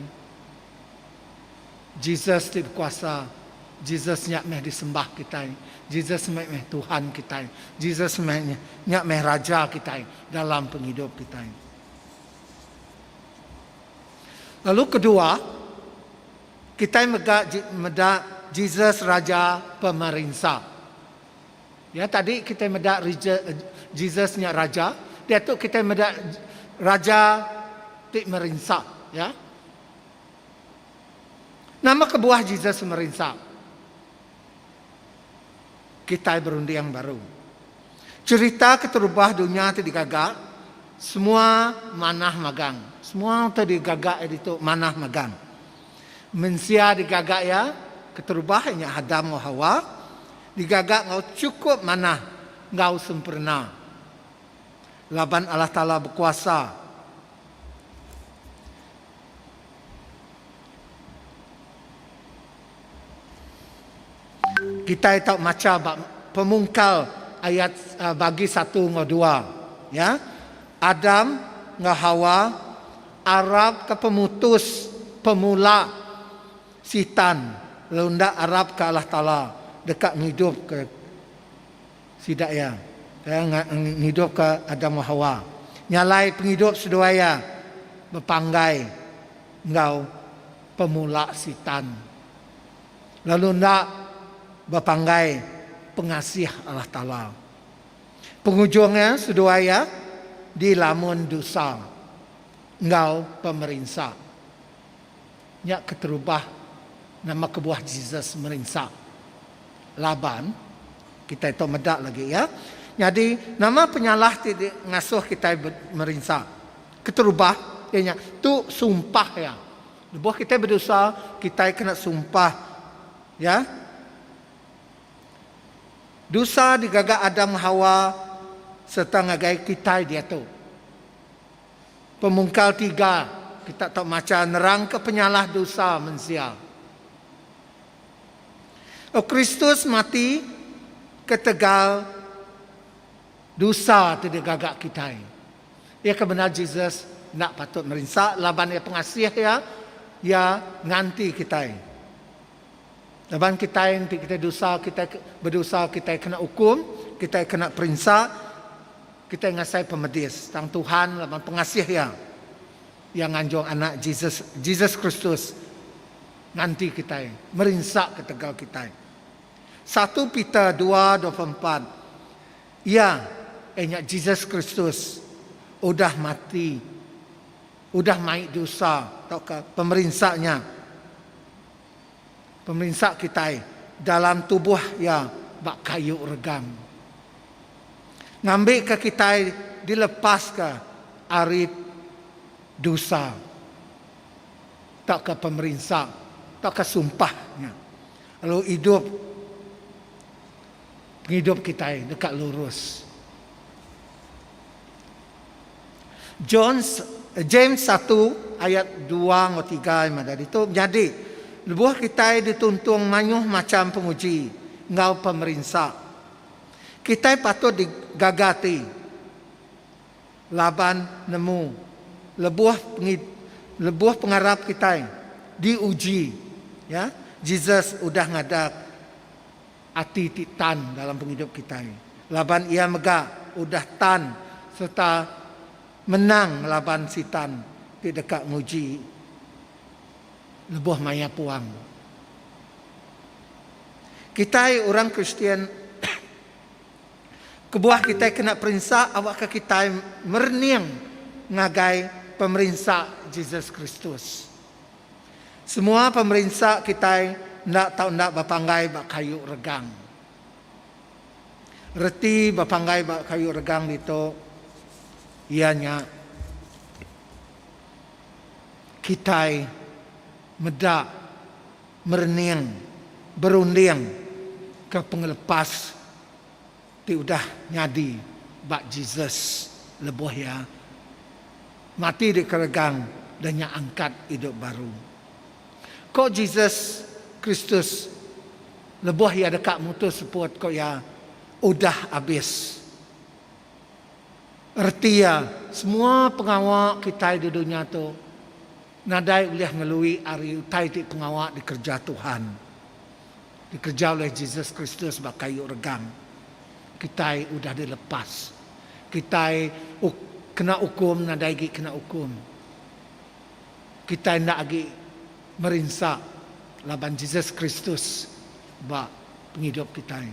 Jesus tidak berkuasa. Jesus nyak meh disembah kita. Jesus meh Tuhan kita. Jesus nyak meh raja kita dalam penghidup kita. Lalu kedua, kita medak Jesus Raja Pemerintah. Ya, tadi kita medak Jesusnya Raja. Dia tu kita medak Raja Pemerintah. Ya. Nama kebuah Jesus Pemerintah. Kita berundi yang baru. Cerita keterubah dunia tu digagak. Semua manah magang. Semua tu digagak itu manah magang. Mensia digagak ya, keterubahnya Adam wa Hawa, digagak ngau cukup mana ngau sempurna. Laban Allah Ta'ala berkuasa. Kita tak maca pemungkal ayat bagi 1 ngau 2. Ya, Adam ngau Hawa, Arab ke pemutus, pemula Sitan, lunda Arab ke Allah Ta'ala, dekat hidup ke sidak ya, hidup ke Adam wa Hawa. Nyalai penghidup seduaya, berpanggai, ngau pemula Sitan. Lalu ndak berpanggai pengasih Allah Ta'ala. Penghujungnya seduaya di lamun dosa, ngau pemerintah. Nyak keterubah nama kebuah Jesus merinsak. Laban, kita itu medak lagi ya. Jadi nama penyalah tidak ngasuh kita merinsak. Keterubah, ianya tu sumpah ya. Lebuh kita berdosa, kita kena sumpah. Ya. Dosa digagak Adam Hawa serta ngagai kita dia tu. Pemungkal 3, kita tak maca nerang ke penyalah dosa mensia. Kristus mati ketegal dosa tidak gagak kita. Ia kebenar Jesus nak patut merinsak laban ia pengasih ya nganti kita. Laban kita yang kita dosa, kita berdosa, kita kena hukum, kita kena perintah, kita ngasai pemedis. Tang Tuhan laban pengasih ya, yang anjong anak Jesus Kristus nanti kita merinsak ke tegal kita. 1 Peter 2:24. Ya, Jesus Kristus udah mati, udah mai dosa, atau pemerinsaknya. Pemerintah kita dalam tubuh ya bak kayu regang. Ngambil ke kita dilepas ke ari dosa. Tak ke pemerintah, tak ke sumpahnya. Lalu hidup kita dekat lurus. James 1 ayat 2-3 yang ada itu. Jadi lebuh kita dituntung manyuh macam penguji, ngau pemerintah. Kita patut digagati, laban nemu, lebuh pengharap kita diuji. Ya, Jesus udah ngadak hati titan dalam penghidup kita. Laban ia megah, udah tan serta menang melawan sitan di dekat nguji. Lebuh maya puang. Kita orang Kristian, kebuah kita kena perintah awak ke kita merniang ngagai pemerintah Jesus Kristus. Semua pemerintah kita nak bapanggai bak kayu regang. Reti bapanggai bak kayu regang itu ianya kita medak, mereniang, berunding ke pengelepas ti udah nyadi bak Jesus lebuh ya mati di keregang dan nya angkat hidup baru. Kok Jesus Kristus lebuh ya dekat mutus seput kok ya udah habis. Erti ya semua pengawal kita di dunia tu nadai boleh ngelui hari utai ti pengawal dikerja Tuhan. Dikerja oleh Jesus Kristus bak kayu regang. Kita udah dilepas. Kita kena hukum, nadai gi kena hukum. Kita nak lagi merinsak laban Jesus Kristus bak penghidup kita.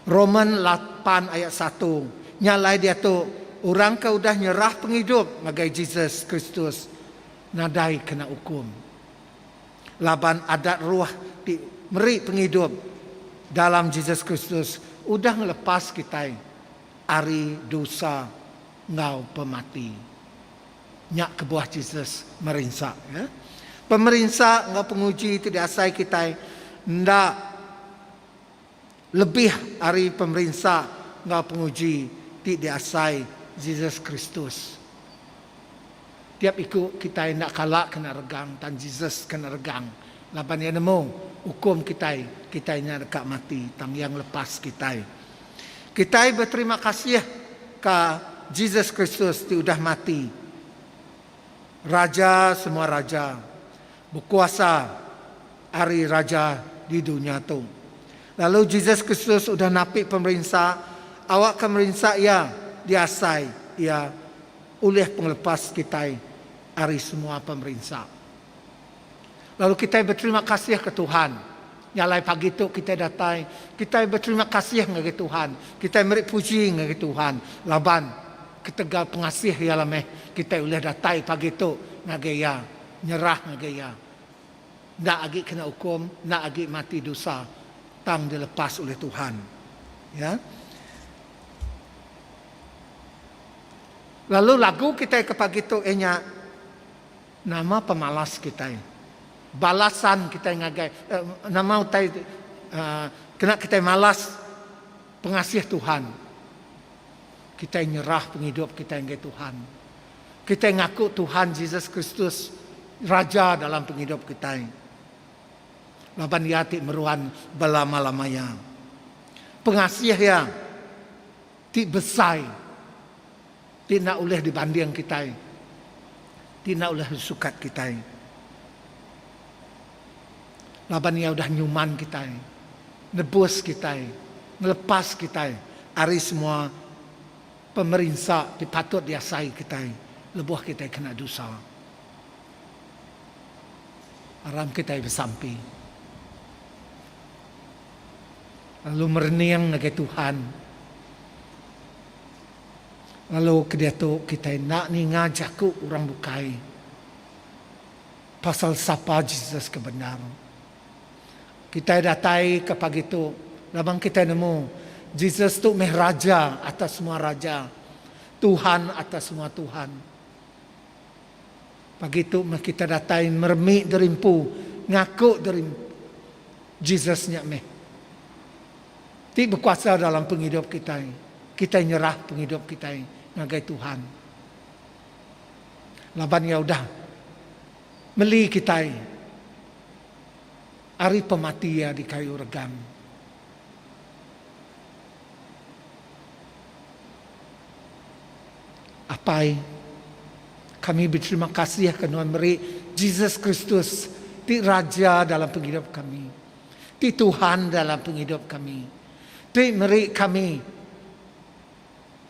Roman 8 ayat 1. Nyalai dia tu orang kau udah nyerah penghidup ngagai Jesus Kristus. Nadai kena hukum. Laban adat ruh di meri penghidup dalam Jesus Kristus udah ngelepas kita ari dosa ngau pemati. Nyak kebuah Jesus merinsak ya. Pemerintah ngau penguji tidak asai kita ndak lebih ari pemerintah ngau penguji tidak asai Jesus Kristus. Tiap ikut kita nak kalak kena regang, dan Jesus kena regang. Laban yang nemu hukum kita nya dekat mati, tang yang lepas kita. Kita berterima kasih ke Jesus Kristus yang sudah mati. Raja semua raja, berkuasa hari raja di dunia tu. Lalu Jesus Kristus sudah napik pemerintah, awak ke pemerintah ya diasai ya oleh penglepas kita hari semua pemerintah. Lalu kita berterima kasih ke Tuhan. Nyalai pagi tu kita datang, kita berterima kasih ke Tuhan. Kita beri puji ke Tuhan. Laban ketegal pengasih ya lameh kita boleh datang pagi tu ngagaya nyerah ngagaya. Ndak lagi kena hukum, ndak lagi mati dosa, tang dilepas oleh Tuhan. Ya. Lalu lagu kita ke pagi tu nama pemalas kita. Balasan kita ngagai nama utai kena kita malas pengasih Tuhan. Kita nyerah penghidup kita ngagai Tuhan. Kita ngaku Tuhan Jesus Kristus raja dalam penghidup kita. Laban yati meruan belama-lamanya. Pengasih ya ti besai. Tidak boleh dibanding kita. Tidak boleh sukat kita. Laban ia udah nyuman kita, nebus kita, ngelepas kita, ari semua pemerintah dipatut diasai kita, lebuh kita kena dosa. Aram kita bersampi. Lalu merenung ke Tuhan. Lalu kedia tu kita nak ni ngajakku orang bukai. Pasal sapa Jesus kebenar. Kita datai ke pagi tu, labang kita nemu Jesus tu meh raja atas semua raja, Tuhan atas semua Tuhan. Pagi tu kita datai meremik derimpu, ngaku derim Jesusnya meh. Ti berkuasa dalam penghidup kita. Kita nyerah penghidup kita ngagai Tuhan. Laban ya udah meli kita. Ari pematia di kayu regam. Apai kami berterima kasih kerana memberi Jesus Kristus ti raja dalam penghidup kami, ti Tuhan dalam penghidup kami, ti meri kami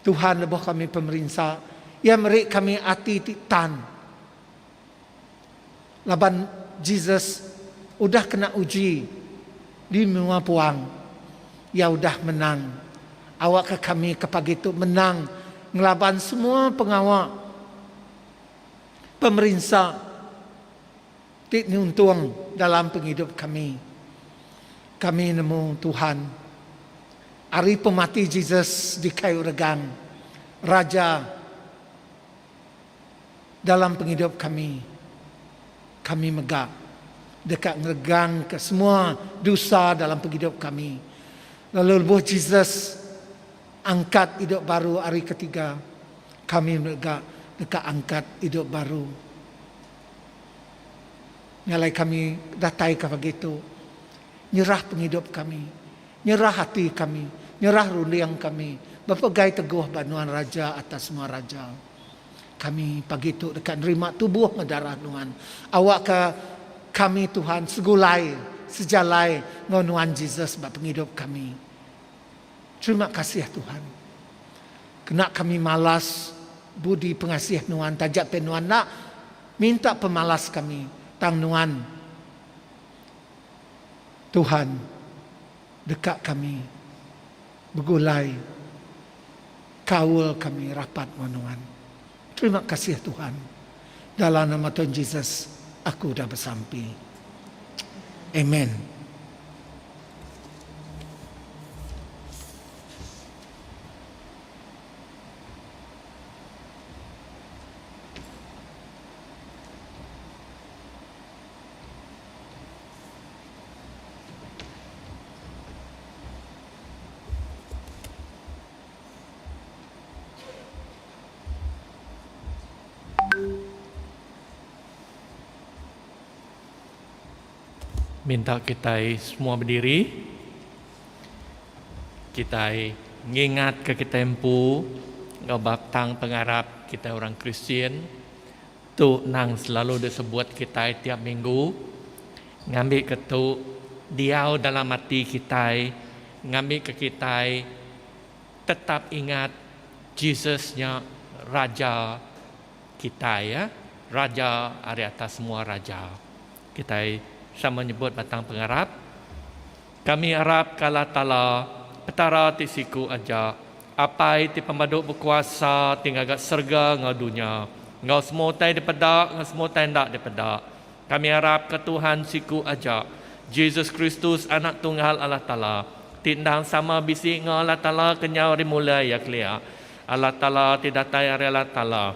Tuhan lebih kami pemerintah, ia meri kami hati ti tan. Laban Jesus udah kena uji di semua puang, ya udah menang. Awak ke kami ke pagi itu menang ngelaban semua pengawal pemerintah tik untung dalam penghidup kami. Kami nemu Tuhan. Hari pemati Jesus di kayu regang, Raja dalam penghidup kami. Kami megah dekat ngeregang ke semua dosa dalam penghidup kami. Lalu lebuh Jesus angkat hidup baru hari ketiga. Kami megah dekat angkat hidup baru. Nyalai kami datai ke begitu. Nyerah penghidup kami. Nyerah hati kami. Nyerah ruliang kami. Berpegai teguh banuan raja atas semua raja. Kami pagi itu dekat nerima tubuh darah Tuhan. Awak ke kami Tuhan segulai, sejalai ngonuan Jesus bak penghidup kami. Terima kasih ya Tuhan. Kena kami malas budi pengasih Tuhan, tajak penuan nak minta pemalas kami tang Tuhan. Tuhan dekat kami begulai kaul kami rapat ngonuan. Terima kasih ya Tuhan. Dalam nama Tuhan Yesus aku dah bersampai. Amen. Minta kita semua berdiri. Kita ngingat ke kita empu ngabab tang pengarap kita orang Kristian. Tu nang selalu disebut kita tiap minggu. Ngambil ke tu diau dalam hati kita. Ngambil ke kita tetap ingat Jesusnya Raja kita ya. Raja dari atas semua raja. Kita sama menyebut batang pengarap. Kami harap kala tala petara ti siku aja apai ti pemaduk berkuasa tinggal gat serga ngau dunia ngau semua tai dipedak ngau semua tai ndak dipedak. Kami harap ke Tuhan siku aja Jesus Kristus anak tunggal Allah Taala tindang sama bisi ngau Allah Taala kenyau dimulai ya kelia. Allah Taala tidak tayari Allah Taala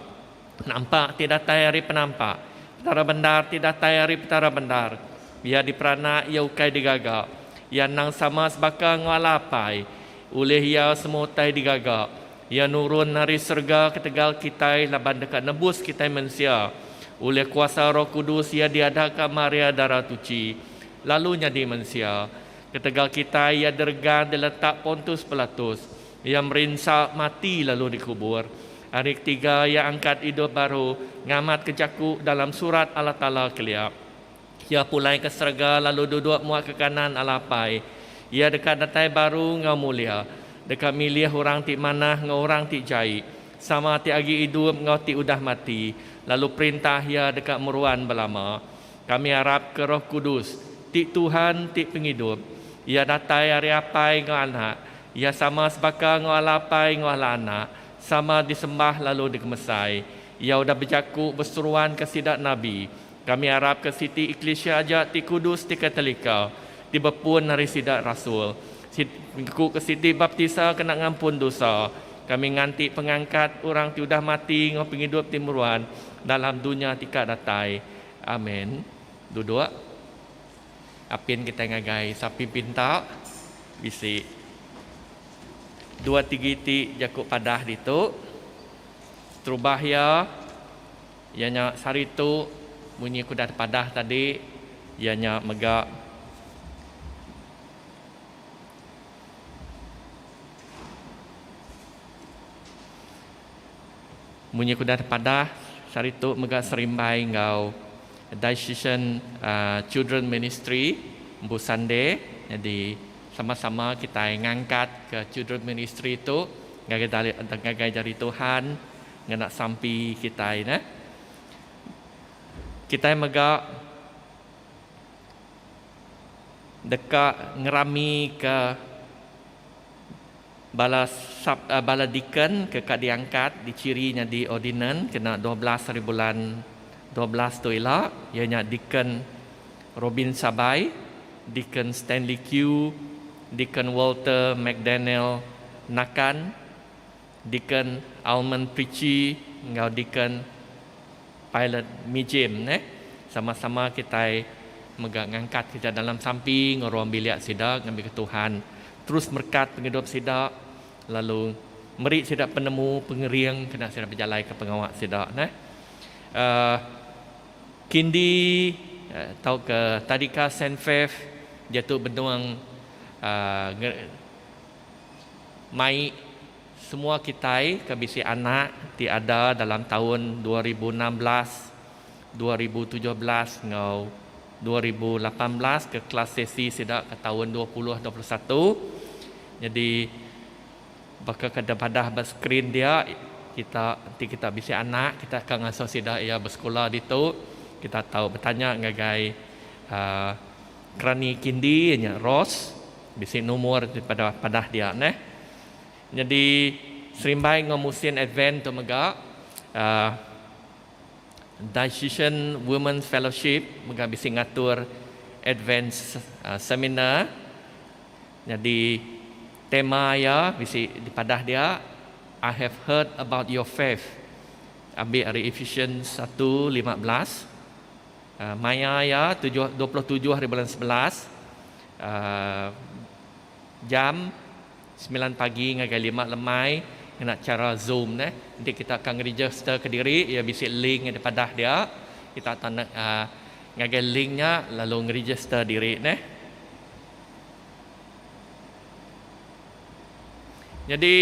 nampak tidak tayari penampak petara bendar tidak tayari petara bendar. Biar diperana ia ukai digagak. Ia nang sama sebaka ngalapai. Oleh ia semua tai digagak. Ia nurun nari serga ketegal kita laban dekat nebus kita manusia. Oleh kuasa Roh Kudus ia diadakan Maria darah tuci. Lalunya di manusia. Ketegal kita ia dergan diletak Pontus Pilatus. Ia merinsak mati lalu dikubur. Hari ketiga ia angkat hidup baru. Ngamat kejaku dalam surat Allah Ta'ala kelia. Ia pulai ke serga lalu duduk muat ke kanan alapai. Ia dekat datai baru ngau mulia. Dekat milih orang ti manah ngau orang ti jai. Sama ti agi hidup ngau ti udah mati. Lalu perintah ia dekat meruan belama. Kami harap ke Roh Kudus. Ti Tuhan ti penghidup. Ia datai hari apai ngau anak. Ia sama sebaka ngau alapai ngau anak. Sama disembah lalu dikemesai. Ia udah berjaku berseruan ke sidak Nabi. Kami harap ke Siti Iklesia aja ti Kudus ti Katolika. Di bepun hari sidak Rasul. Ke Siti Baptisa kena ngampun dosa. Kami nganti pengangkat orang ti udah mati ngau penghidup timuruan dalam dunia tika datai. Amin. Duduk. Apin kita ngagai sapi pinta bisi 2-3 ti jakuk padah ditu. Terubah ya. Ianya saritu bunyi kuda padah tadi. Ianya megak bunyi kuda padah saritu megak serimbai ngau Diocesan Children Ministry Busande. Jadi sama-sama kita ngangkat ke Children Ministry itu ngagai dari Tuhan nganak sampai kita ini. Kita megak dekat ngerami ke bala deacon ke kad diangkat dicirinya di ordinan kena 12 hari bulan 12 tu ialah ianya Deacon Robin Sabai, Deacon Stanley Q, Deacon Walter McDaniel Nakan, Deacon Almond Prichi, ngau Deacon Pilot Mijim sama-sama kita megak ngangkat kita dalam samping orang biliak sidak ngambil ke Tuhan. Terus berkat penghidup sidak lalu meri sidak penemu pengeriang kena sidak berjalan ke pengawak sidak kindi tahu ke tadika Senfef jatuh bentuang mai semua kita ke bisi anak tiada dalam tahun 2016 2017 ngau 2018 ke kelas sesi sidak ke tahun 2021. Jadi bakal kada padah berskrin dia kita bisi anak kita akan ngasuh sidak ia bersekolah ditu. Kita tahu bertanya ngagai kerani kindi nya Ros bisi nomor daripada padah dia Jadi serimbai ngomusin advent tu megak Diocesan Women's Fellowship megak bisi ngatur advance seminar. Jadi tema ya bisi di padah dia I have heard about your faith. Ambil dari Ephesians 1:15. Maya ya 27 hari bulan 11. Jam 9 pagi ngagai 5 lemai kena cara Zoom Nanti kita akan register ke diri ya bisi link di padah dia. Kita tanda ngagai linknya lalu register diri Jadi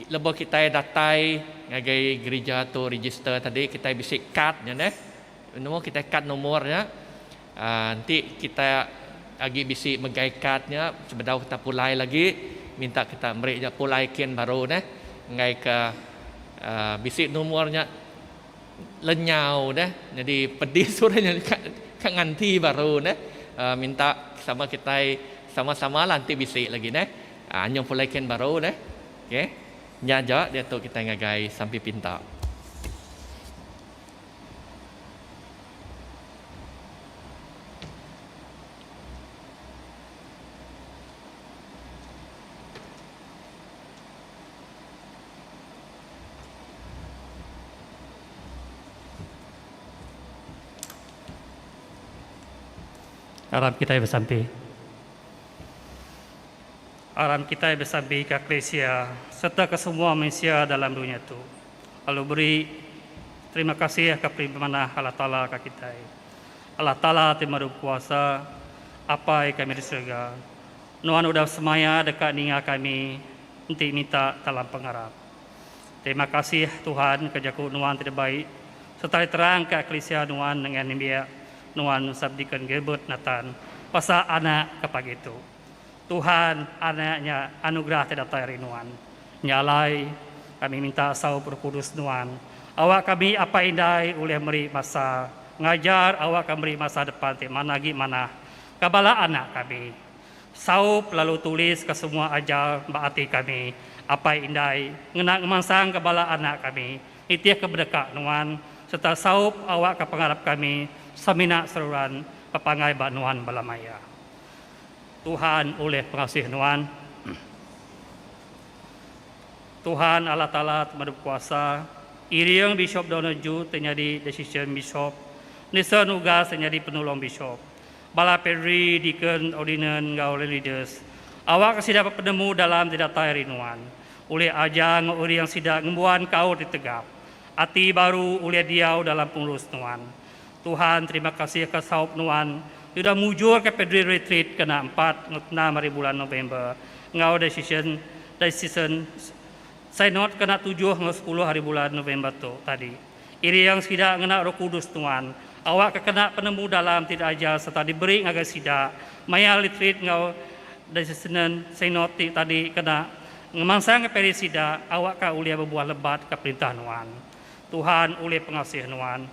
lebih kita datai ngagai gereja tu register tadi kita bisi kad nomor kita kad nomornya. Nanti kita lagi bisi megai kadnya sebedau kita pulai lagi minta kita beri pulai ken baru ngai ke bisi nomornya lenyau jadi pedih suranya kan nganti baru minta sama kita sama-sama nanti bisi lagi anyong pulai ken baru okey nyaja dia tu kita ngagai sampai pinta. Aram kita bersampai. Aram kita bersampai ke Eklesia serta ke semua manusia dalam dunia itu. Lalu beri terima kasih ke primanah Allah Ta'ala ke kita. Allah Ta'ala terima kuasa apa yang kami di surga. Nuan udah semaya dekat ninga kami untuk minta dalam pengharap. Terima kasih Tuhan kerja Nuan tidak baik serta terang ke Eklesia Nuan dengan nimbia Nuan sabdikan Gilbert Nathan pasal anak kepada itu. Tuhan anaknya anugerah tidak tayari Nuan. Nyalai kami minta sau berkudus Nuan. Awak kami apa indai oleh meri masa ngajar awak kami beri masa depan te mana gimana kabala anak kami. Saup lalu tulis ke semua ajar baati kami apa indai ngenak ngemansang kabala anak kami. Itiah keberdekat Nuan serta saup awak ke pengarap kami samina seruan papangai ba Nuan balamaya. Tuhan oleh pengasih Nuan. Tuhan Allah Ta'ala Temadu Kuasa, iriang Bishop Donald Ju terjadi decision Bishop, Nisa Nugas terjadi penolong Bishop, Bala Pedri, Deacon, Ordinance, Gaul Leaders, awak sidak penemu dalam tidak tayari Nuan, oleh aja nguri yang sidak ngembuan kau ditegap, ati baru oleh diau dalam pengurus Nuan. Tuhan terima kasih ke saup Nuan, sudah mujur ke Pedri Retreat kena 4 hari bulan November, ngau decision saya not kena 7 dengan 10 hari bulan November tu tadi. Iri yang sidak kena Roh Kudus Tuhan. Awak kena penemu dalam tidak ajar serta diberi ngagai sidak. Maya litrit ngau dari Senin saya not tadi kena ngemangsang ke peri sidak. Awak ka ulia berbuah lebat ke perintah Tuhan. Tuhan oleh pengasih Tuhan.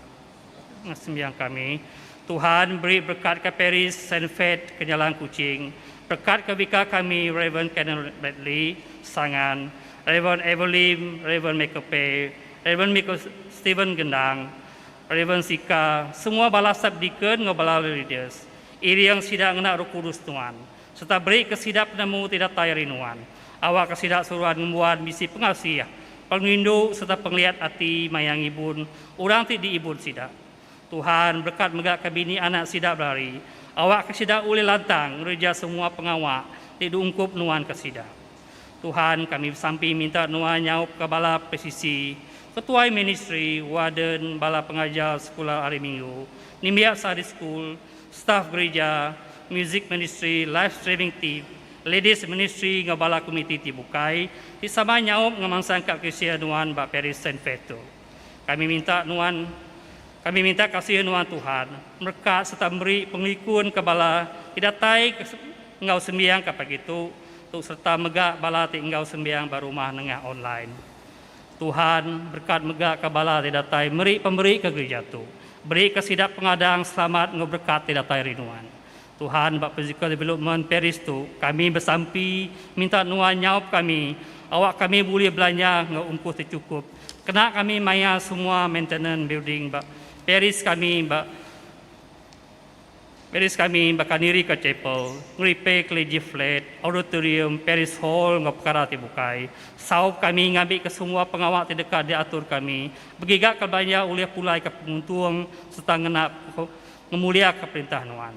Sembiang kami. Tuhan beri berkat ke Paris Saint Fed ke Jalan Kucing. Berkat ke Vika kami Reverend Kenneth Bradley Sangan. Reverend Evelyn, Reverend Mekope, Reverend Stephen Gendang, Reverend Sika, semua bala sabdikan dengan bala leaders. Iri yang sidak kena Roh Kudus Tuhan. Serta beri kesidak penemu tidak tayari Tuhan. Awak kesidak suruhan membuat misi pengasih, pengindu serta penglihat hati mayang ibun, orang tidak ibun sidak. Tuhan berkat megak kabini anak sidak berlari. Awak kesidak uli lantang, reja semua pengawak, tidak ungkup Tuhan kesidak. Tuhan kami sampai minta Nuan nyaup ke bala presisi, ketua ministry, warden, bala pengajar sekolah hari minggu, Nimbiak Sari School, staff gereja, music ministry, live streaming team, ladies ministry, ngabala komiti tibukai, di sama nyaup ngemangsang kak kesian Nuan Mbak Paris Saint Peto. Kami minta kasih Nuan Tuhan, mereka serta beri pengikun ke bala, tidak tai ngau sembiang kapak itu, untuk serta megak bala tinggal sembiang barumah nengah online. Tuhan berkat megak ke bala tidak tai meri pemberi ke gereja tu. Beri kesidak pengadang selamat ngoberkat tidak tai rinuan. Tuhan bak physical development Paris tu kami bersampi minta Nuan nyaup kami. Awak kami boleh belanja ngumpuh tercukup. Kena kami maya semua maintenance building bak Paris kami bakal diri ke chapel, ngeripe clergy flat, auditorium, Paris hall, ngapkara tibukai. Saup kami ngambil ke semua pengawal terdekat diatur kami. Begigak ke banyak oleh pulai ke penguntung serta ngena memulia ke perintah Tuhan.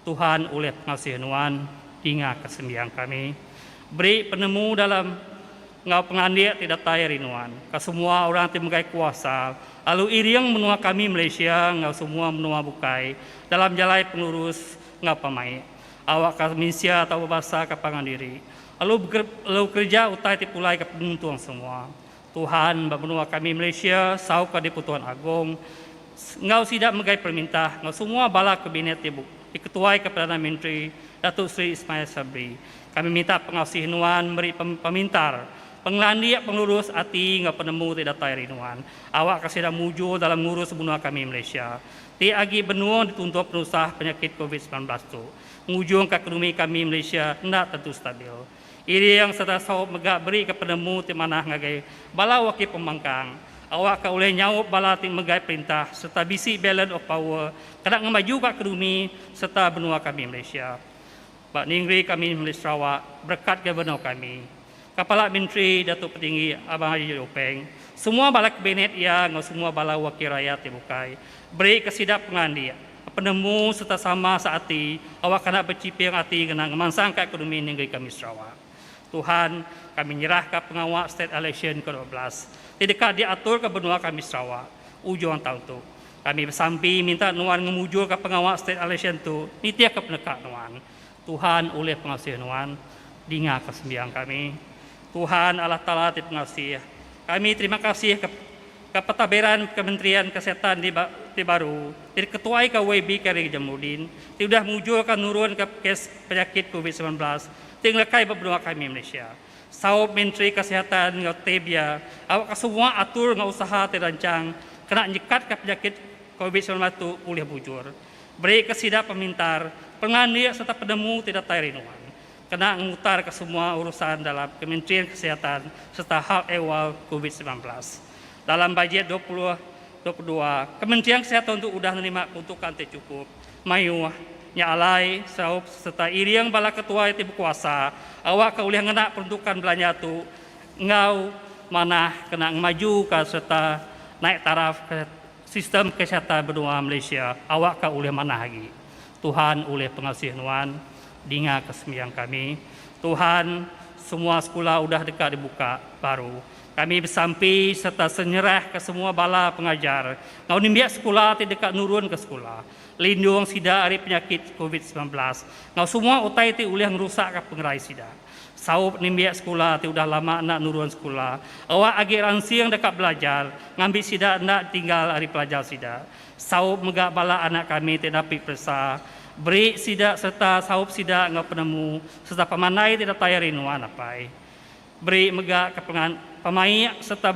Tuhan oleh pengasih Tuhan, ingat kesembiang kami. Beri penemu dalam ngau pengandiak tidak tayari Tuhan. Ke semua orang timukai kuasa. Lalu iriang menua kami Malaysia, ngau semua menua bukai. Dalam jalai pengurus ngau pamai. Awak kami sia atau bahasa ke pangandiri. Lalu kerja utai tipulai ke penuntung semua. Tuhan menua kami Malaysia, sau ke Deputuan Agong. Ngau sidak megai permintah, ngau semua bala kabinet tibuk. Diketuai ke Perdana Menteri Datuk Seri Ismail Sabri. Kami minta pengasih Nuan beri pemintar. Penglandiak pengurus hati ngau penemu tidak tayari Nuan. Awak kasih dah mujur dalam ngurus benua kami Malaysia. Ti agi benua dituntut penusah penyakit COVID-19 tu. Ngujung ke ekonomi kami Malaysia hendak tentu stabil. Ini yang serta sahut megak beri ke penemu ti manah ngagai bala wakil pembangkang. Awak ka oleh nyaup bala ti megai perintah serta bisi balance of power kena ngamaju ke ekonomi serta benua kami Malaysia. Pak Ningri kami Malaysia Sarawak berkat gubernur kami. Kepala Menteri Datuk Petinggi Abang Haji Openg, semua bala kabinet ia, semua bala wakil rakyat dibukai, beri kesidak pengandiak, penemu serta sama saati, awak kena bercipir hati kena ngemansang ke ekonomi negeri kami Sarawak. Tuhan, kami nyerahkan pengawal state election ke-12, tidak diatur ke benua kami Sarawak, ujung tahun tu. Kami bersampi minta Nuan ngemujur ke pengawal state election tu, nitia ke penekat Nuan. Tuhan oleh pengasih Nuan, dengar kesembiang kami. Tuhan Allah Ta'ala pengasih. Kami terima kasih Kepetaberan Kementerian Kesehatan di baru, di ketuai KWB Kari Jamudin, sudah mujurkan nurun ke kes penyakit COVID-19, tinglekai berdua kami Malaysia. Saup Menteri Kesehatan ngau tebia, awak semua atur ngau usaha terancang, kena nyekat ke penyakit COVID-19 itu oleh bujur. Beri kesidak pemintar, pengandia serta penemu tidak tayarinuan. Kena mengutar ke semua urusan dalam Kementerian Kesehatan serta hal ehwal COVID-19. Dalam bajet 2022, Kementerian Kesehatan untuk sudah menerima peruntukan tercukup. Mayu nyalai saup serta iriang bala ketua yang berkuasa, awak kau boleh ngena peruntukan belanja tu ngau mana kena maju ke serta naik taraf ke sistem kesehatan benua Malaysia, awak kau boleh mana lagi. Tuhan oleh pengasih nuan, dengar kesembiang kami. Tuhan, semua sekolah sudah dekat dibuka baru. Kami bersampi serta senyerah ke semua bala pengajar. Ngau nimbiak sekolah tidak dekat nurun ke sekolah. Lindung sida dari penyakit COVID-19. Ngau semua utai ti ulih merusak ke pengerai sida. Saup nimbiak sekolah ti udah lama nak nurun sekolah. Awak agi ransiang dekat belajar. Ngambil sida nak tinggal hari pelajar sida. Saup megak bala anak kami tidak dapat persa. Beri sida serta saup sida ngau penemu serta pemanai tidak tayarinuan apai. Beri megak ke pemain serta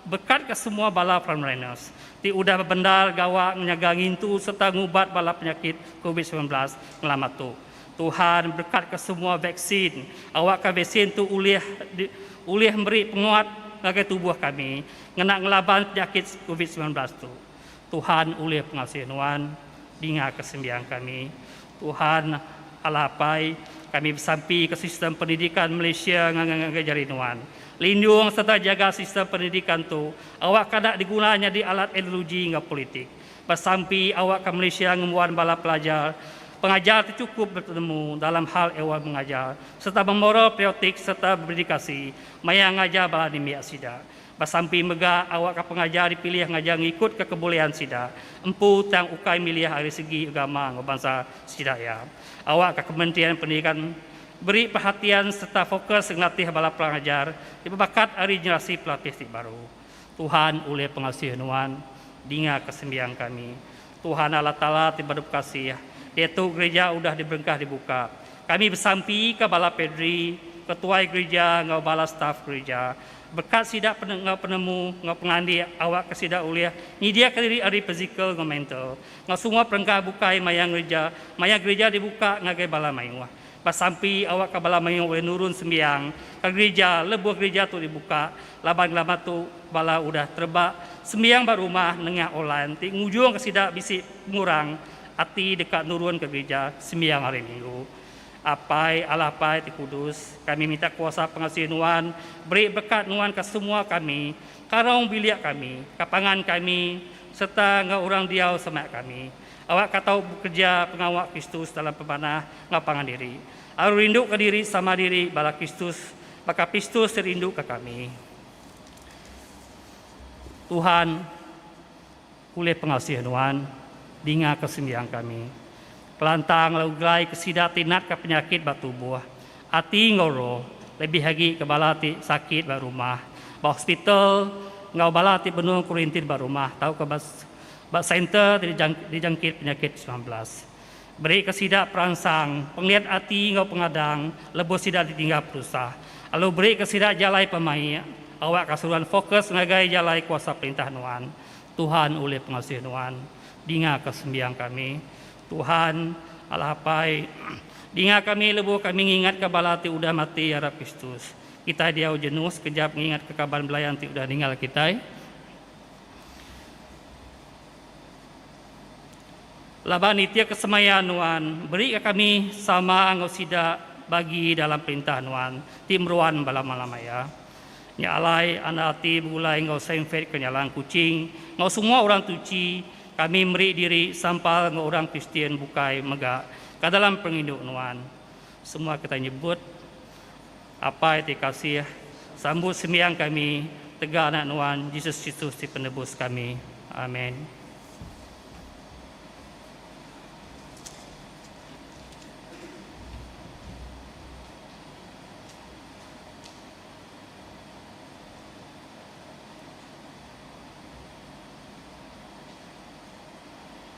berkat ke semua bala frontliners. Ti udah berbendal gawak menjaga ngintu serta ngubat bala penyakit COVID-19 ngelamat tu. Tuhan berkat ke semua vaksin. Awak ke vaksin tu ulih memberi penguat bagi tubuh kami. Ngena ngelaban penyakit COVID-19 tu. Tuhan ulih pengasih nuan, dengar kesembiang kami. Tuhan alapai kami bersampi ke sistem pendidikan Malaysia ngajari nuan. Lindung serta jaga sistem pendidikan tu. Awak kada digunanya di alat ideologi ngau politik. Bersampi awak ke Malaysia ngemuan bala pelajar. Pengajar cukup bertemu dalam hal ehwal mengajar serta memoral patriotik serta berdedikasi maya ngajar bala nimbiak sida. Bersampi megak awak ke pengajar dipilih ngajar ngikut ke kebolehan sida. Empu tang ukai milih dari segi agama ngau bangsa sida ya. Awak ke Kementerian Pendidikan beri perhatian serta fokus ngelatih bala pengajar dibakat hari generasi pelatih baru. Tuhan oleh pengasih nuan, dengar kesembiang kami. Tuhan Allah Ta'ala tiba kasih, iaitu gereja sudah diberkah dibuka. Kami bersampi ke bala pedri, ketua gereja, ngau bala staf gereja. Berkat sidak ngau penemu, ngau pengandi awak ke sidak uliah, nyidia ke diri hari fizikal ngau mental. Ngau semua perengkah bukai mayang gereja dibuka ngagai bala mayuah. Pasampi awak ke bala mayung oleh nurun sembiang ke gereja, lebuh gereja tu dibuka, laban lama tu bala udah terbak sembiang barumah nengah online, ti ngujung ke sidak bisi ngurang, ati dekat nurun ke gereja sembiang hari minggu. Apai alapai ti kudus, kami minta kuasa pengasih nuan, beri berkat nuan ke semua kami, karong biliak kami, kapangan kami, serta ngau orang diau semak kami. Awak katau bekerja pengawak Kristus dalam pemanah ngapangan diri. Aru rindu ke diri sama diri bala Kristus, maka Kristus terindu ke kami. Tuhan, oleh pengasih nuan, dengar kesembiang kami. Pelantang lalu gelai kesidak tinat ke penyakit batu buah. Ati ngoro, lebih lagi ke balati sakit ba rumah. Ba hospital, ngau balati benung kurintin ba rumah. Tahu ke Bak center dijangkit penyakit 19. Beri kesidak perangsang, penglihat hati ngau pengadang, lebih sidak ditinggal perusaha. Lalu beri kesidak jalai pemain, awak kasuruhan fokus ngagai jalai kuasa perintah nuan. Tuhan oleh pengasih nuan, dengar kesembiang kami. Tuhan alapai, dengar kami lebih kami ingat ke balati udah mati harap Kristus. Kita dia jenuh sekejap mengingat ke kabar belayan ti udah tinggal kita. Laban itia kesemayan nuan, beri ke kami sama angau sida bagi dalam perintah nuan, timruan bala malamaya. Nyalai anati bulai ngau sempet kenyalang kucing, ngau semua orang tuci, kami beri diri sampal ngau orang Kristian bukai megak ke dalam penginduk nuan. Semua kita nyebut apa yang dikasih, sambut sembiang kami, tegak anak nuan, Yesus Kristus si penebus kami. Amin.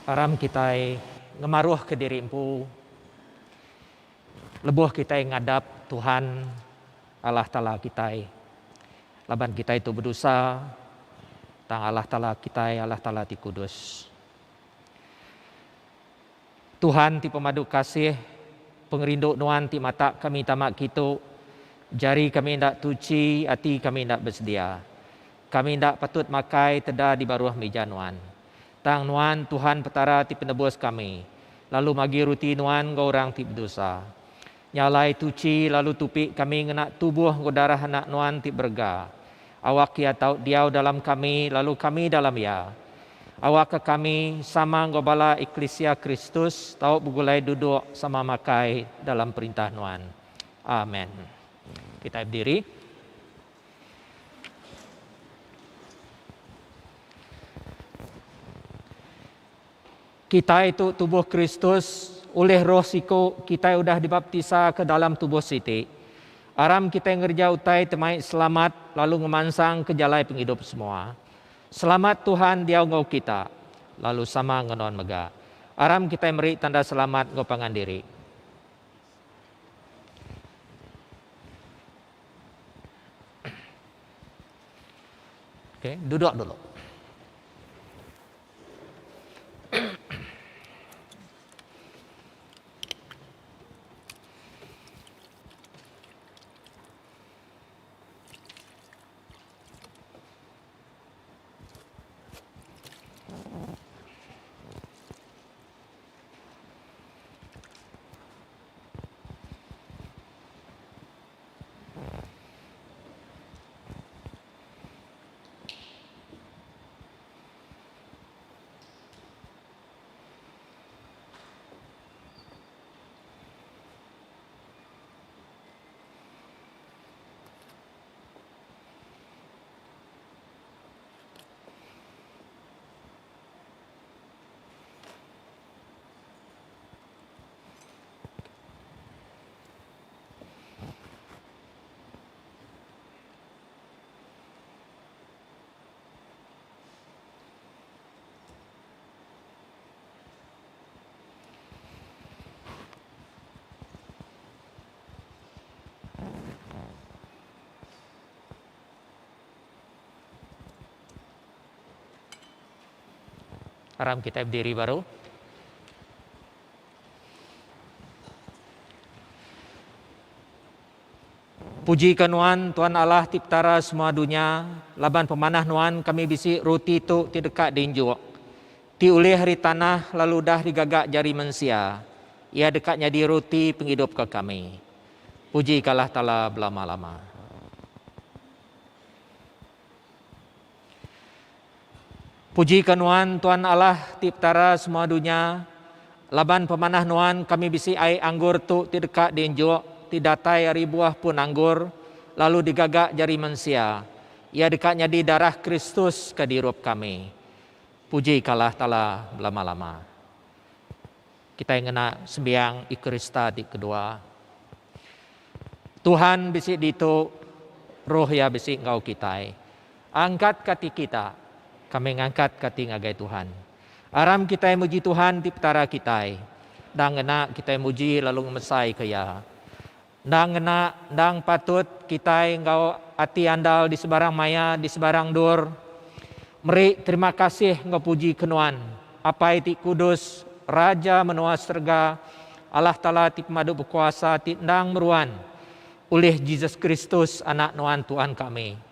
Aram kita ngemaruh ke diri empu. Lebuh kita ngadap Tuhan Allah Ta'ala kita. Laban kita itu berdosa. Tang Allah Ta'ala kita, Allah Ta'ala ti kudus. Tuhan ti pemadu kasih, pengerinduk nuan ti mata kami tamak kita. Jari kami hendak tuci, hati kami hendak bersedia. Kami hendak patut makai teda di baruah meja nuan. Tang nuan Tuhan petara ti penebus kami. Lalu magi ruti nuan ngau orang ti berdosa. Nyalai tuci lalu tupik kami ngenak tubuh ngau darah anak nuan ti berga. Awak ya tahu diau dalam kami lalu kami dalam ya. Awak ke kami sama ngau bala Eklesia Kristus tahu bugulai duduk sama makai dalam perintah nuan. Amin. Kita berdiri. Kita itu tubuh Kristus, oleh roh siku kita sudah dibaptisa ke dalam tubuh siti. Aram kita ngerja utai temai selamat lalu ngemansang ke jalai penghidup semua. Selamat Tuhan dia ngau kita, lalu sama ngenon mega. Aram kita meri tanda selamat ngau pangan diri. Oke, duduk dulu. Aram kita berdiri baru. Puji kenuan Tuhan Allah tiptara semua dunia. Laban pemanah nuan kami bisi roti tu ti dekat dinjuk. Ti ulih hari tanah lalu dah digagak jari manusia. Ia dekatnya di roti penghidup ke kami. Puji kalah Ta'ala belama-lama. Puji kenuan Tuhan Allah tiptara semua dunia. Laban pemanah nuan kami bisi ai anggur tu ti dekat dinjuk. Ti datai ari buah pun anggur. Lalu digagak jari manusia. Ia dekatnya di darah Kristus ke dirup kami. Puji kalah Ta'ala belama-lama. Kita yang kena sembiang ikrista di kedua. Tuhan bisi ditu roh ya bisi ngau kita. Angkat kati kita. Kami ngangkat kati ngagai Tuhan. Aram kita yang muji Tuhan di petara kita. Dang ngena kita yang muji lalu ngemesai kaya. Dang ngena, dang patut kita yang ngau ati andal di sebarang maya, di sebarang dur. Meri terima kasih ngau puji kenuan. Apa iti kudus, Raja menua serga, Allah Ta'ala ti pemadu berkuasa, ti ndang meruan. Oleh Yesus Kristus anak nuan Tuhan kami.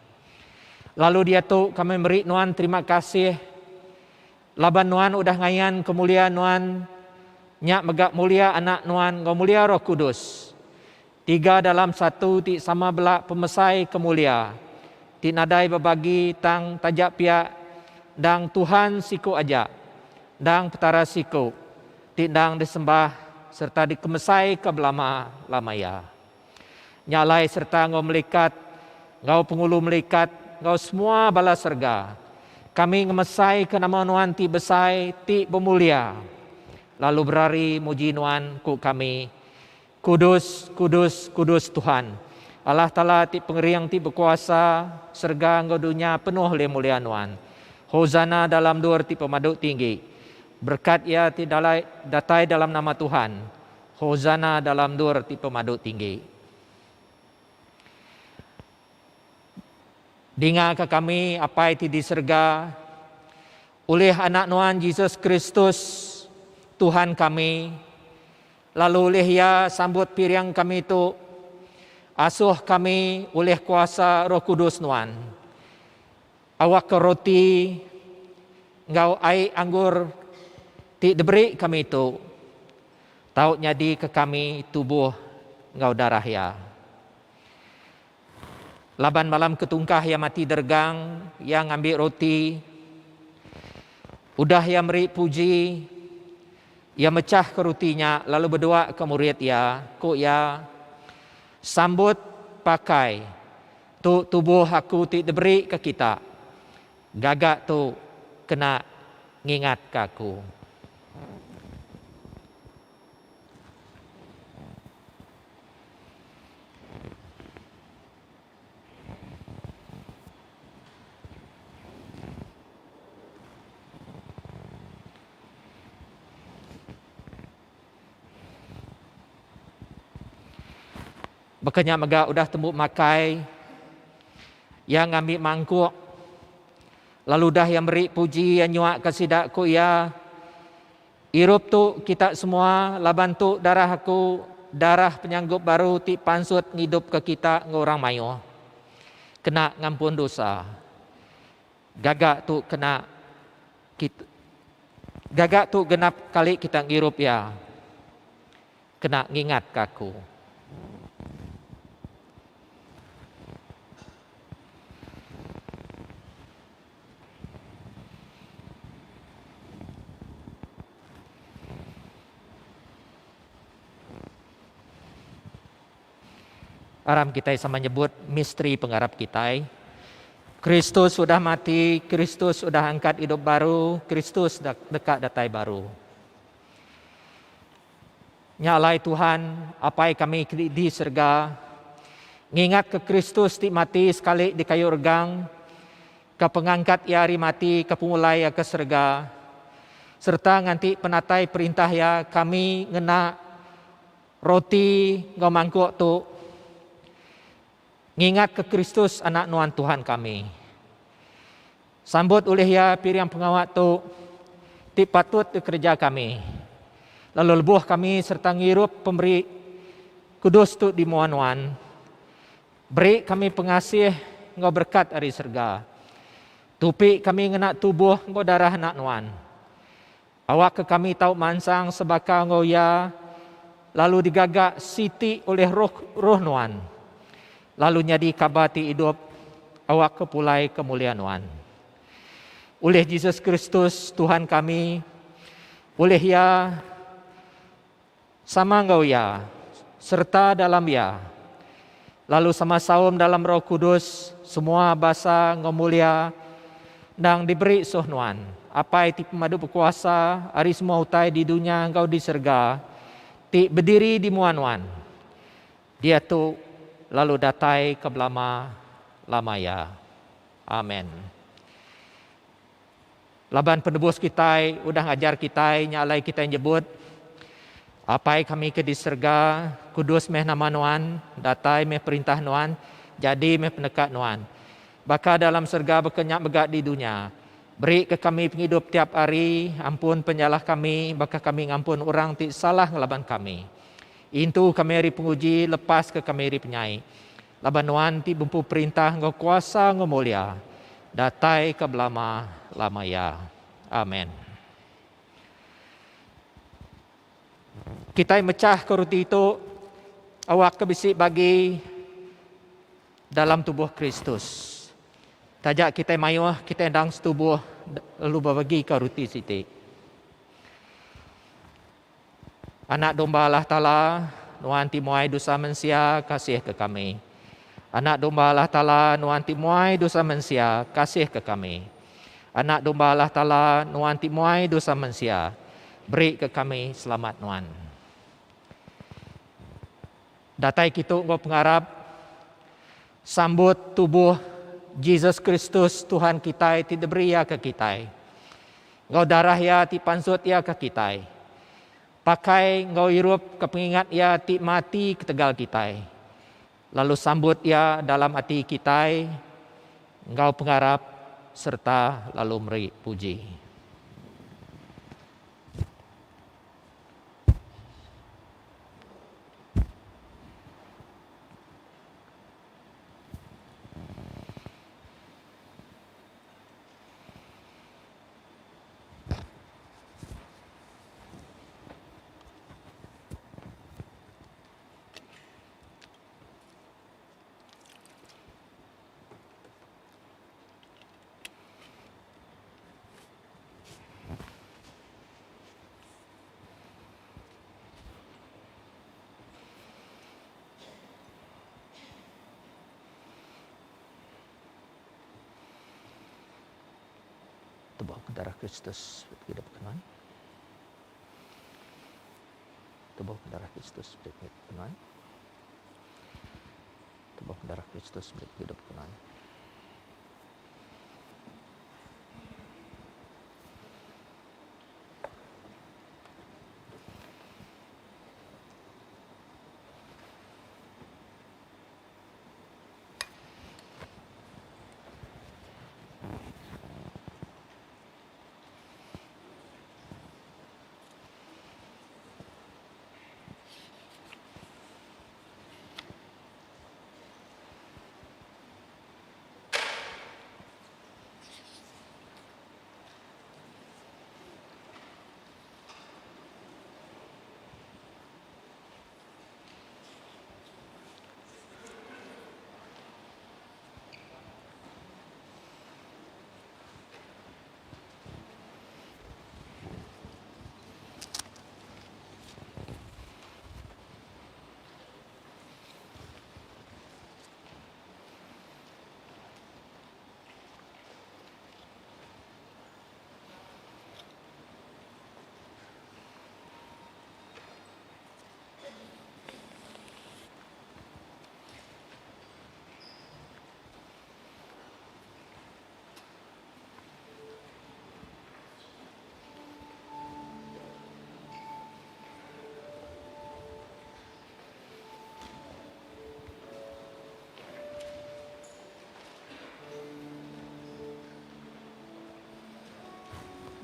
Lalu dia tu kami beri nuan terima kasih. Laban nuan udah ngayan kemuliaan nuan. Nyak megak mulia anak nuan ngau mulia Roh Kudus. 3 dalam 1 ti sama belak pemesai kemulia. Ti nadai berbagi tang tajak pihak. Dang Tuhan siku aja. Dang petara siku. Ti dang disembah serta dikemesai ke belama lamaya. Nyalai serta ngau melikat. Ngau pengulu melikat. Ngau semua bala serga. Kami ngemesai ke nama nuan ti besai, ti pemulia. Lalu berari muji nuan ku kami. Kudus, kudus, kudus Tuhan. Allah Ta'ala ti pengeriang ti berkuasa. Serga ngau dunia penuh le mulia nuan. Hosana dalam dur ti pemaduk tinggi. Berkat ia datai dalam nama Tuhan. Hosana dalam dur ti pemaduk tinggi. Dengar ke kami apa itu diserga oleh anak Tuhan Yesus Kristus Tuhan kami. Lalu oleh ia sambut piriang kami itu asuh kami oleh kuasa Roh Kudus Tuhan. Awak ke roti ngau air anggur ti diberi kami itu. Tahu nyadi ke kami tubuh ngau darah ya. Laban malam ketungkah yang mati dergang, yang ambil roti. Udah yang beri puji, ia mecah ke rotinya, lalu berdoa ke murid ya, ku ya sambut pakai tu tubuh aku ti diberi ke kita. Gagak tu kena ngingat ke aku. Bekanya mega udah tembuk makai, yang ngambil mangkuk, lalu dah yang beri puji, yang nyuak kesidak ku ya, irup tu kita semua, laban tu darah aku, darah penyanggup baru ti pansut ngidup ke kita ngorang mayo, kena ngampun dosa, gagak tu kena kita, gagak tu genap kali kita ngirup ya, kena ngingat kaku. Aram kita sama nyebut misteri penggarap kita. Kristus sudah mati, Kristus sudah angkat hidup baru, Kristus dekat datai baru. Nyalai Tuhan, apa yang kami di serga, ngingat ke Kristus ti mati sekali di kayu regang, ke pengangkat ia hari mati, ke pemulai ke serga, serta nganti penatai perintah ya kami ngena roti ngomangkuk tu, ngingat ke Kristus anak nuan Tuhan kami. Sambut oleh ya piriang pengawat tu ti patut kerja kami. Lalu lebuh kami serta ngirup pemberi kudus tu di muan-wan. Beri kami pengasih ngau berkat hari serga. Tupi kami ngena tubuh ngau darah anak nuan. Awak ke kami tahu mansang sebaka ngau ya, lalu digagak siti oleh roh nuan. Lalu nyadi kabati hidup awak kepulai kemuliaan Tuhan. Oleh Yesus Kristus Tuhan kami, oleh ya sama engkau ya, serta dalam ya, lalu sama saum dalam Roh Kudus, semua bahasa engkau mulia dan diberi sohnuan. Apa itu pemadu berkuasa, hari semua utai di dunia engkau diserga, ti berdiri di muan-wan. Dia tu lalu datai ke belama lamaya. Amin. Laban penebus kita udah ngajar kita, nyalai kita yang nyebut apa kami ke diserga kudus meh nama nuan, datai meh perintah nuan, jadi meh penekat nuan. Baka dalam serga berkenyak megak di dunia. Beri ke kami penghidup tiap hari, ampun penyalah kami, baka kami ngampun orang ti salah ngelaban kami. Intu kami hari penguji, lepas ke kami hari penyai. Laban nuan ti bumpu perintah ngau kuasa ngau mulia. Datai ke belama lamaya. Amin. Kita mecah ke roti itu, awak kebisik bagi dalam tubuh Kristus. Tajak kita mayuh, kita endang setubuh, lalu berbagi ke roti siti. Anak domba Allah Ta'ala, nuan timuai dosa manusia, kasih ke kami. Anak domba Allah Ta'ala, nuan timuai dosa manusia, kasih ke kami. Anak domba Allah Ta'ala, nuan timuai dosa manusia, beri ke kami selamat nuan. Datai kita engkau pengharap, sambut tubuh Yesus Kristus Tuhan kita tidak beri ya ke kita. Ngau darah ya ti pansut ya ke kita. Pakai ngau hirup ke pengingat ya ti mati ketegal kita. Lalu sambut ya dalam hati kita. Ngau pengharap serta lalu meri puji. Tubuh darah Kristus hidup kenan. Tubuh darah Kristus hidup kenan. Tubuh darah Kristus hidup kenan.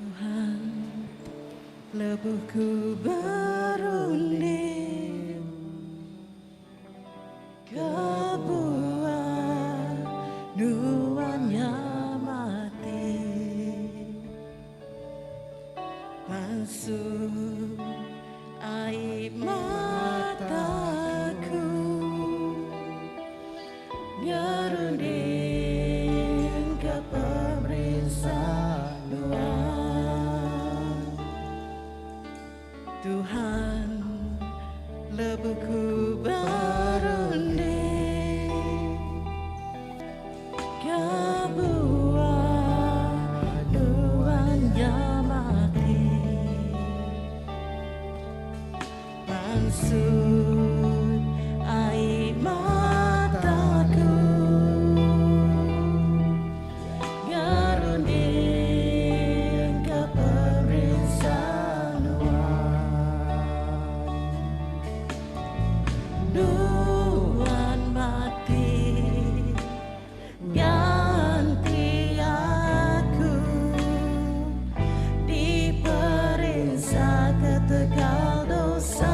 Tuhan, lebuhku berunding kebuah nuannya mati, basuh air mataku, nyerunding ke pemerintah Tuhan, lebuhku berunding kebuah nuannya mati, basuh air mataku, nyerunding ke pemerintah Nuan mati ganti aku diperiksa ketegal dosa.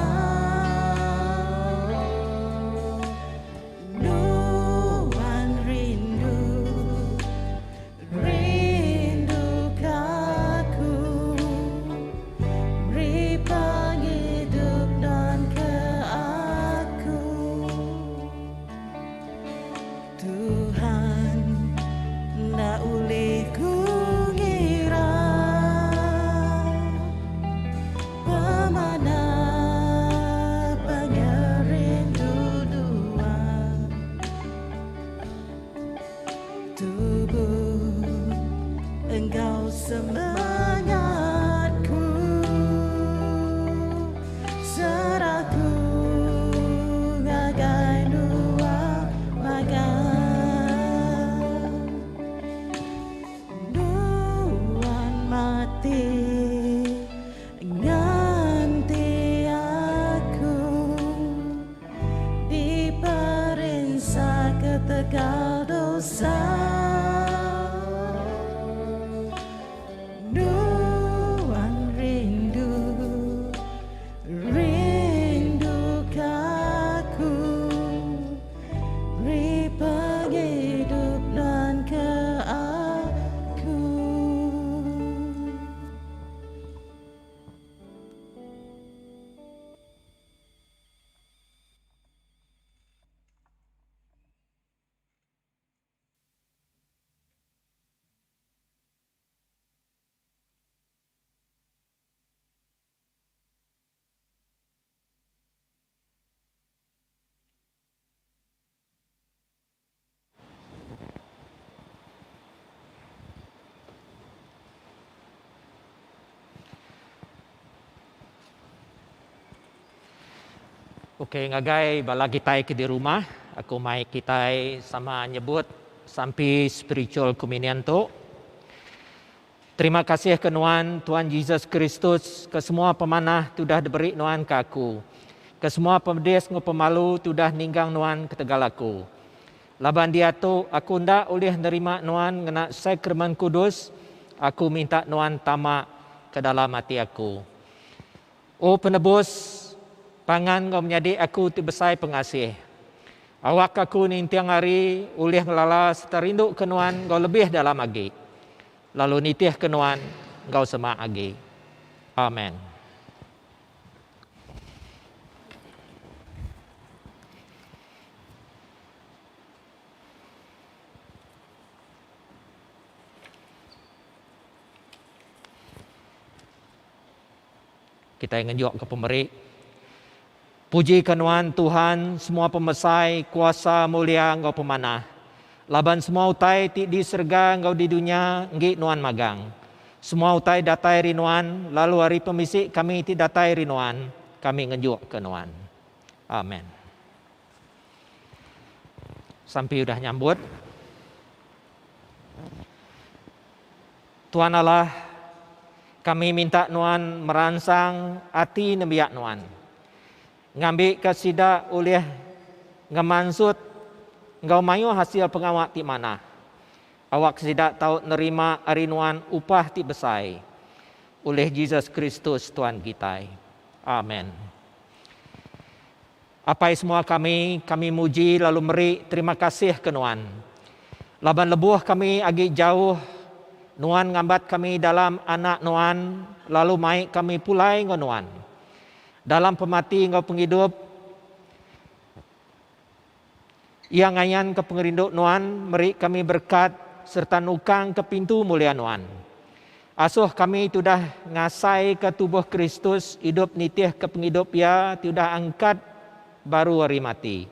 Okey, ngagai bala kita ke di rumah, aku mai kita sama nyebut sampai spiritual communion tu. Terima kasih ke Nuan Tuhan Yesus Kristus, ke semua pemanah tu dah diberi Nuan ke aku. Ke semua pemedes ngu pemalu tu dah ninggang Nuan ke tegal aku. Laban dia tu aku ndak boleh nerima Nuan ngena sakramen kudus, aku minta Nuan tamak ke dalam hati aku. Oh penebus, pangan kau menjadi aku tibesai pengasih. Awak aku ni tiang hari ulih ngelala seterindu kenuan kau lebih dalam agi. Lalu nitih kenuan kau semak agi. Amen. Kita ingin jawab ke pemerik. Puji kenuan Tuhan, semua pemesai, kuasa mulia Engkau pemanah. Laban semua utai di serga Engkau di dunia, nggih Nuan magang. Semua utai datai rinuan, lalu hari pemisik kami ti datai rinuan, kami ngejuk kenuan. Amin. Sampai udah nyambut. Tuhan Allah, kami minta Nuan merangsang hati nebiak Nuan. Ngambil kasida oleh ngamansut ngau mayu hasil pengawak ti mana. Awak kasida tahu nerima arinuan upah ti besai oleh Yesus Kristus Tuhan kita. Amin. Apa semua kami muji lalu meri terima kasih ke Nuan. Laban lebuh kami agi jauh Nuan ngambat kami dalam anak Nuan lalu mai kami pulai ngan Nuan. Dalam pemati engkau penghidup, yang ngayan ke pengerinduk Nuan, meri kami berkat serta nukang ke pintu mulia Nuan. Asuh kami sudah ngasai ke tubuh Kristus, hidup nitih ke penghidup ya, sudah angkat baru hari mati.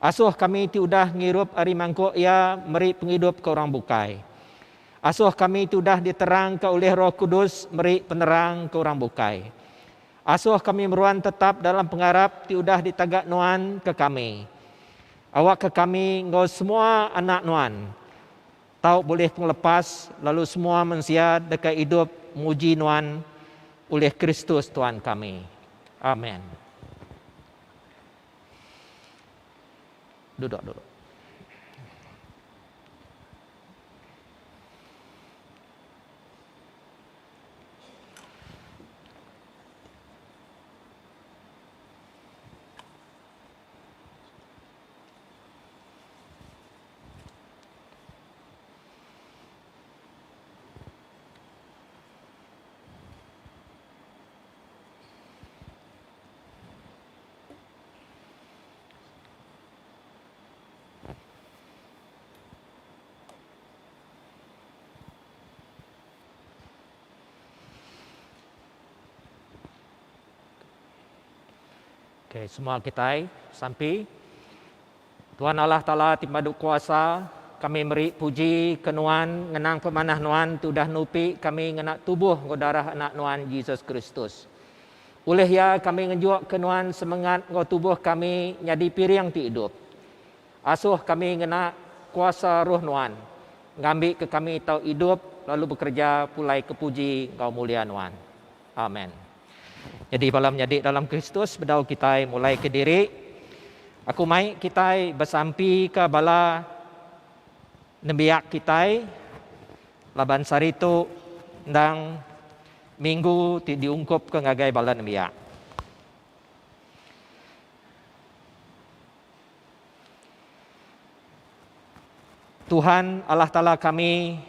Asuh kami sudah ngirup hari mangkuk ya, meri penghidup ke orang bukai. Asuh kami sudah diterang ke oleh Roh Kudus, meri penerang ke orang bukai. Asuh kami meruan tetap dalam pengharap tiudah ditagak Nuan ke kami. Awak ke kami engkau semua anak Nuan. Tahu boleh penglepas lalu semua manusia dekat hidup muji Nuan oleh Kristus Tuhan kami. Amin. Duduk. Okey, semua kita sampai Tuhan Allah Ta'ala timbadu kuasa, kami beri puji ke Nuan, ngenang pemanah Nuan, tu dah nupi kami ngenak tubuh darah anak Nuan Yesus Kristus. Oleh ya kami ngejuk ke Nuan semangat ngau tubuh kami nyadi piring ti hidup. Asuh kami ngenak kuasa roh Nuan, ngambil ke kami tau hidup, lalu bekerja pulai kepuji ngau mulia Nuan. Amin. Jadi malam menjadi dalam Kristus, bedau kita mulai ke diri. Aku mai kita bersampi ke bala nembiak kita. Laban sari tu ndang minggu diungkup ke ngagai bala nembiak. Tuhan Allah Ta'ala kami,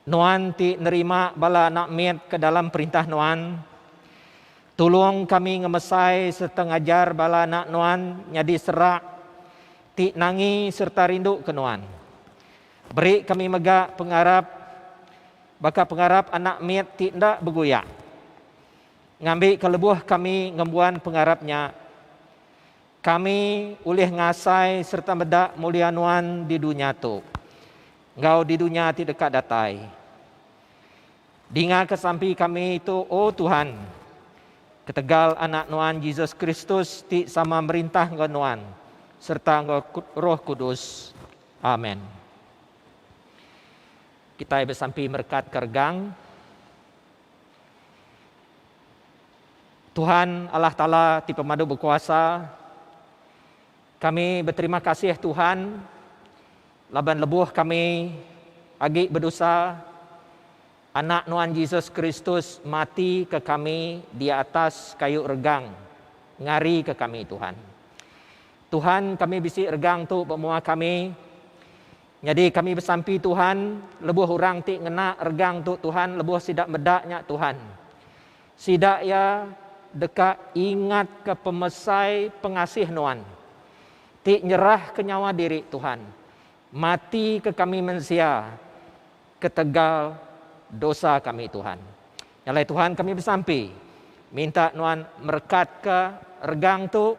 Nuan ti nerima bala nak miat ke dalam perintah Nuan. Tolong kami ngemesai serta ngajar bala anak Nuan nyadi serak, ti nangi serta rindu ke Nuan. Beri kami megak pengharap, baka pengharap anak miat ti ndak begoyak. Ngambil kelebuh kami ngembuan pengharapnya. Kami ulih ngasai serta medak mulia Nuan di dunia tu. Engkau di dunia ti dekat datai. Dengar kesampi kami itu, oh Tuhan, Ketegal anak Nuan Yesus Kristus ti sama merintah ngau Nuan serta ngau Roh Kudus. Amin. Kita bersampi merkat kergang. Tuhan Allah Ta'ala ti pemadu berkuasa, kami berterima kasih Tuhan, laban lebuh kami agi berdosa, anak Nuan Yesus Kristus mati ke kami di atas kayu regang, ngari ke kami Tuhan. Tuhan kami bisi regang tu pemua kami, jadi kami bersampi Tuhan, lebuh orang ti ngena regang tu Tuhan, lebuh sidak medaknya Tuhan. Sidak ya dekat ingat ke pemesai pengasih Nuan. Ti nyerah ke nyawa diri Tuhan. Mati ke kami manusia. Ketegal dosa kami Tuhan. Nyalai Tuhan kami bersampi. Minta Nuan merekat ke regang tu.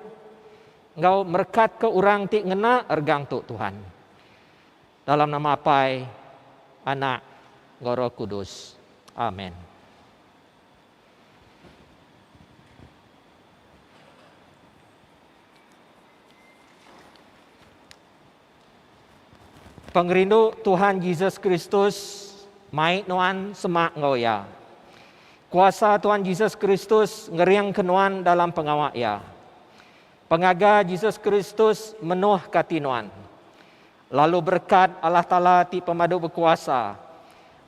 Engkau merekat ke orang ti ngena regang tu Tuhan. Dalam nama Apai, Anak, Roh Kudus. Amin. Pengrindu Tuhan Yesus Kristus, mai Nuan semak ngau ya. Kuasa Tuhan Yesus Kristus ngeriang kenuan dalam pengawak ya. Pengaga Yesus Kristus menuh kati Nuan. Lalu berkat Allah Ta'ala ti pemadu berkuasa,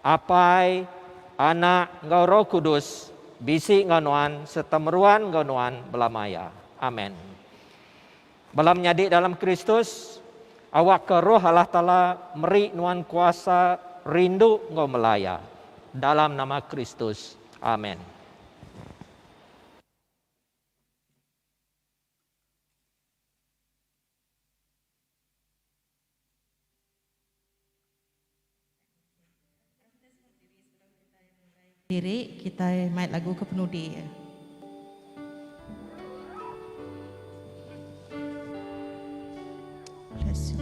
Apai, Anak, ngau Roh Kudus, bisi ngau Nuan, serta meruan ngau Nuan belamaya. Amin. Belam nyadi dalam Kristus, awak ke roh Allah Ta'ala meri Nuan kuasa rindu ngau melaya. Dalam nama Kristus. Amin. Diri kita main lagu kepenudi. Bless you.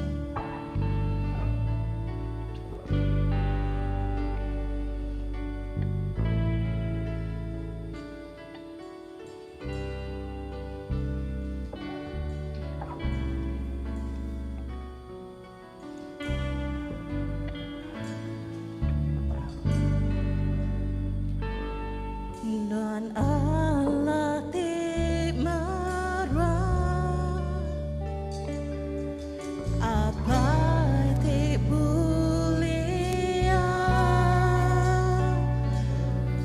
Dan Allah ti marah, apa ti bulia,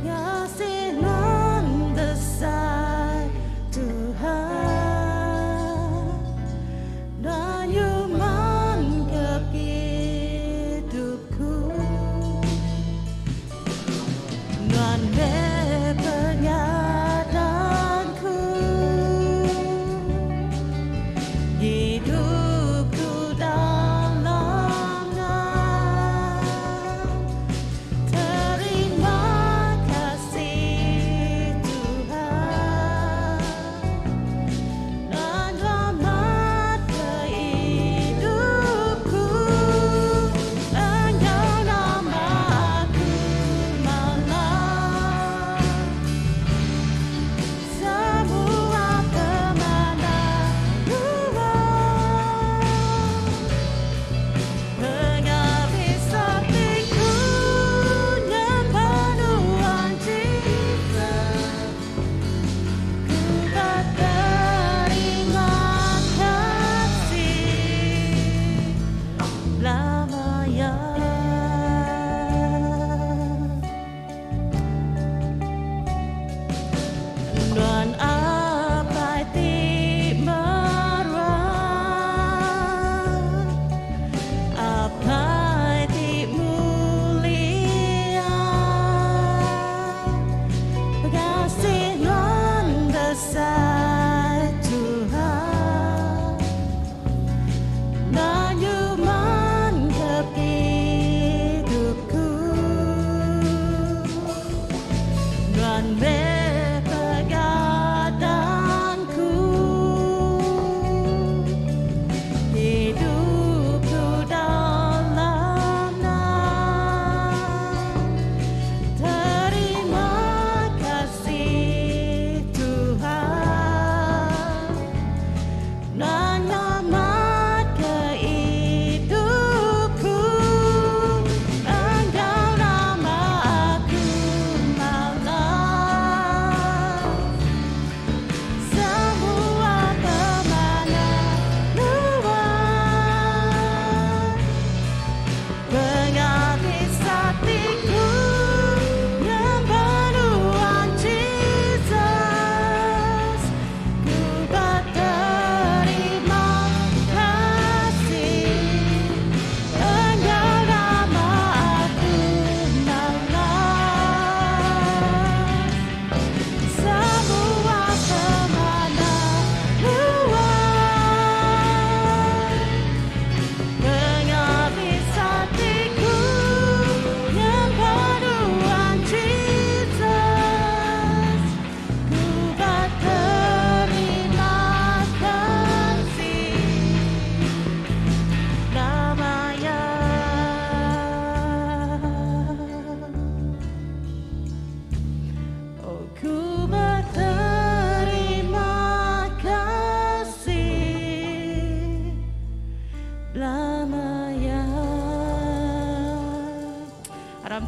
ya sinan desai Tuhan, dan yuman hidupku, dan penyadanku, hidupku dalamnya. Terima kasih Tuhan, dan selamat ke hidupku. Engkau namaku malam. Semua kemenangan menghabis sampingku dan penuhan cinta. Ku berterima kasih lamanya. Dan apa ti marah, apa ti mulia, kasih nan besar Tuhan, dan yuman hidupku, dan pegadanku, hidupku dalamnya. Terima kasih Tuhan.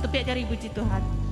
tepiak jari puji Tuhan.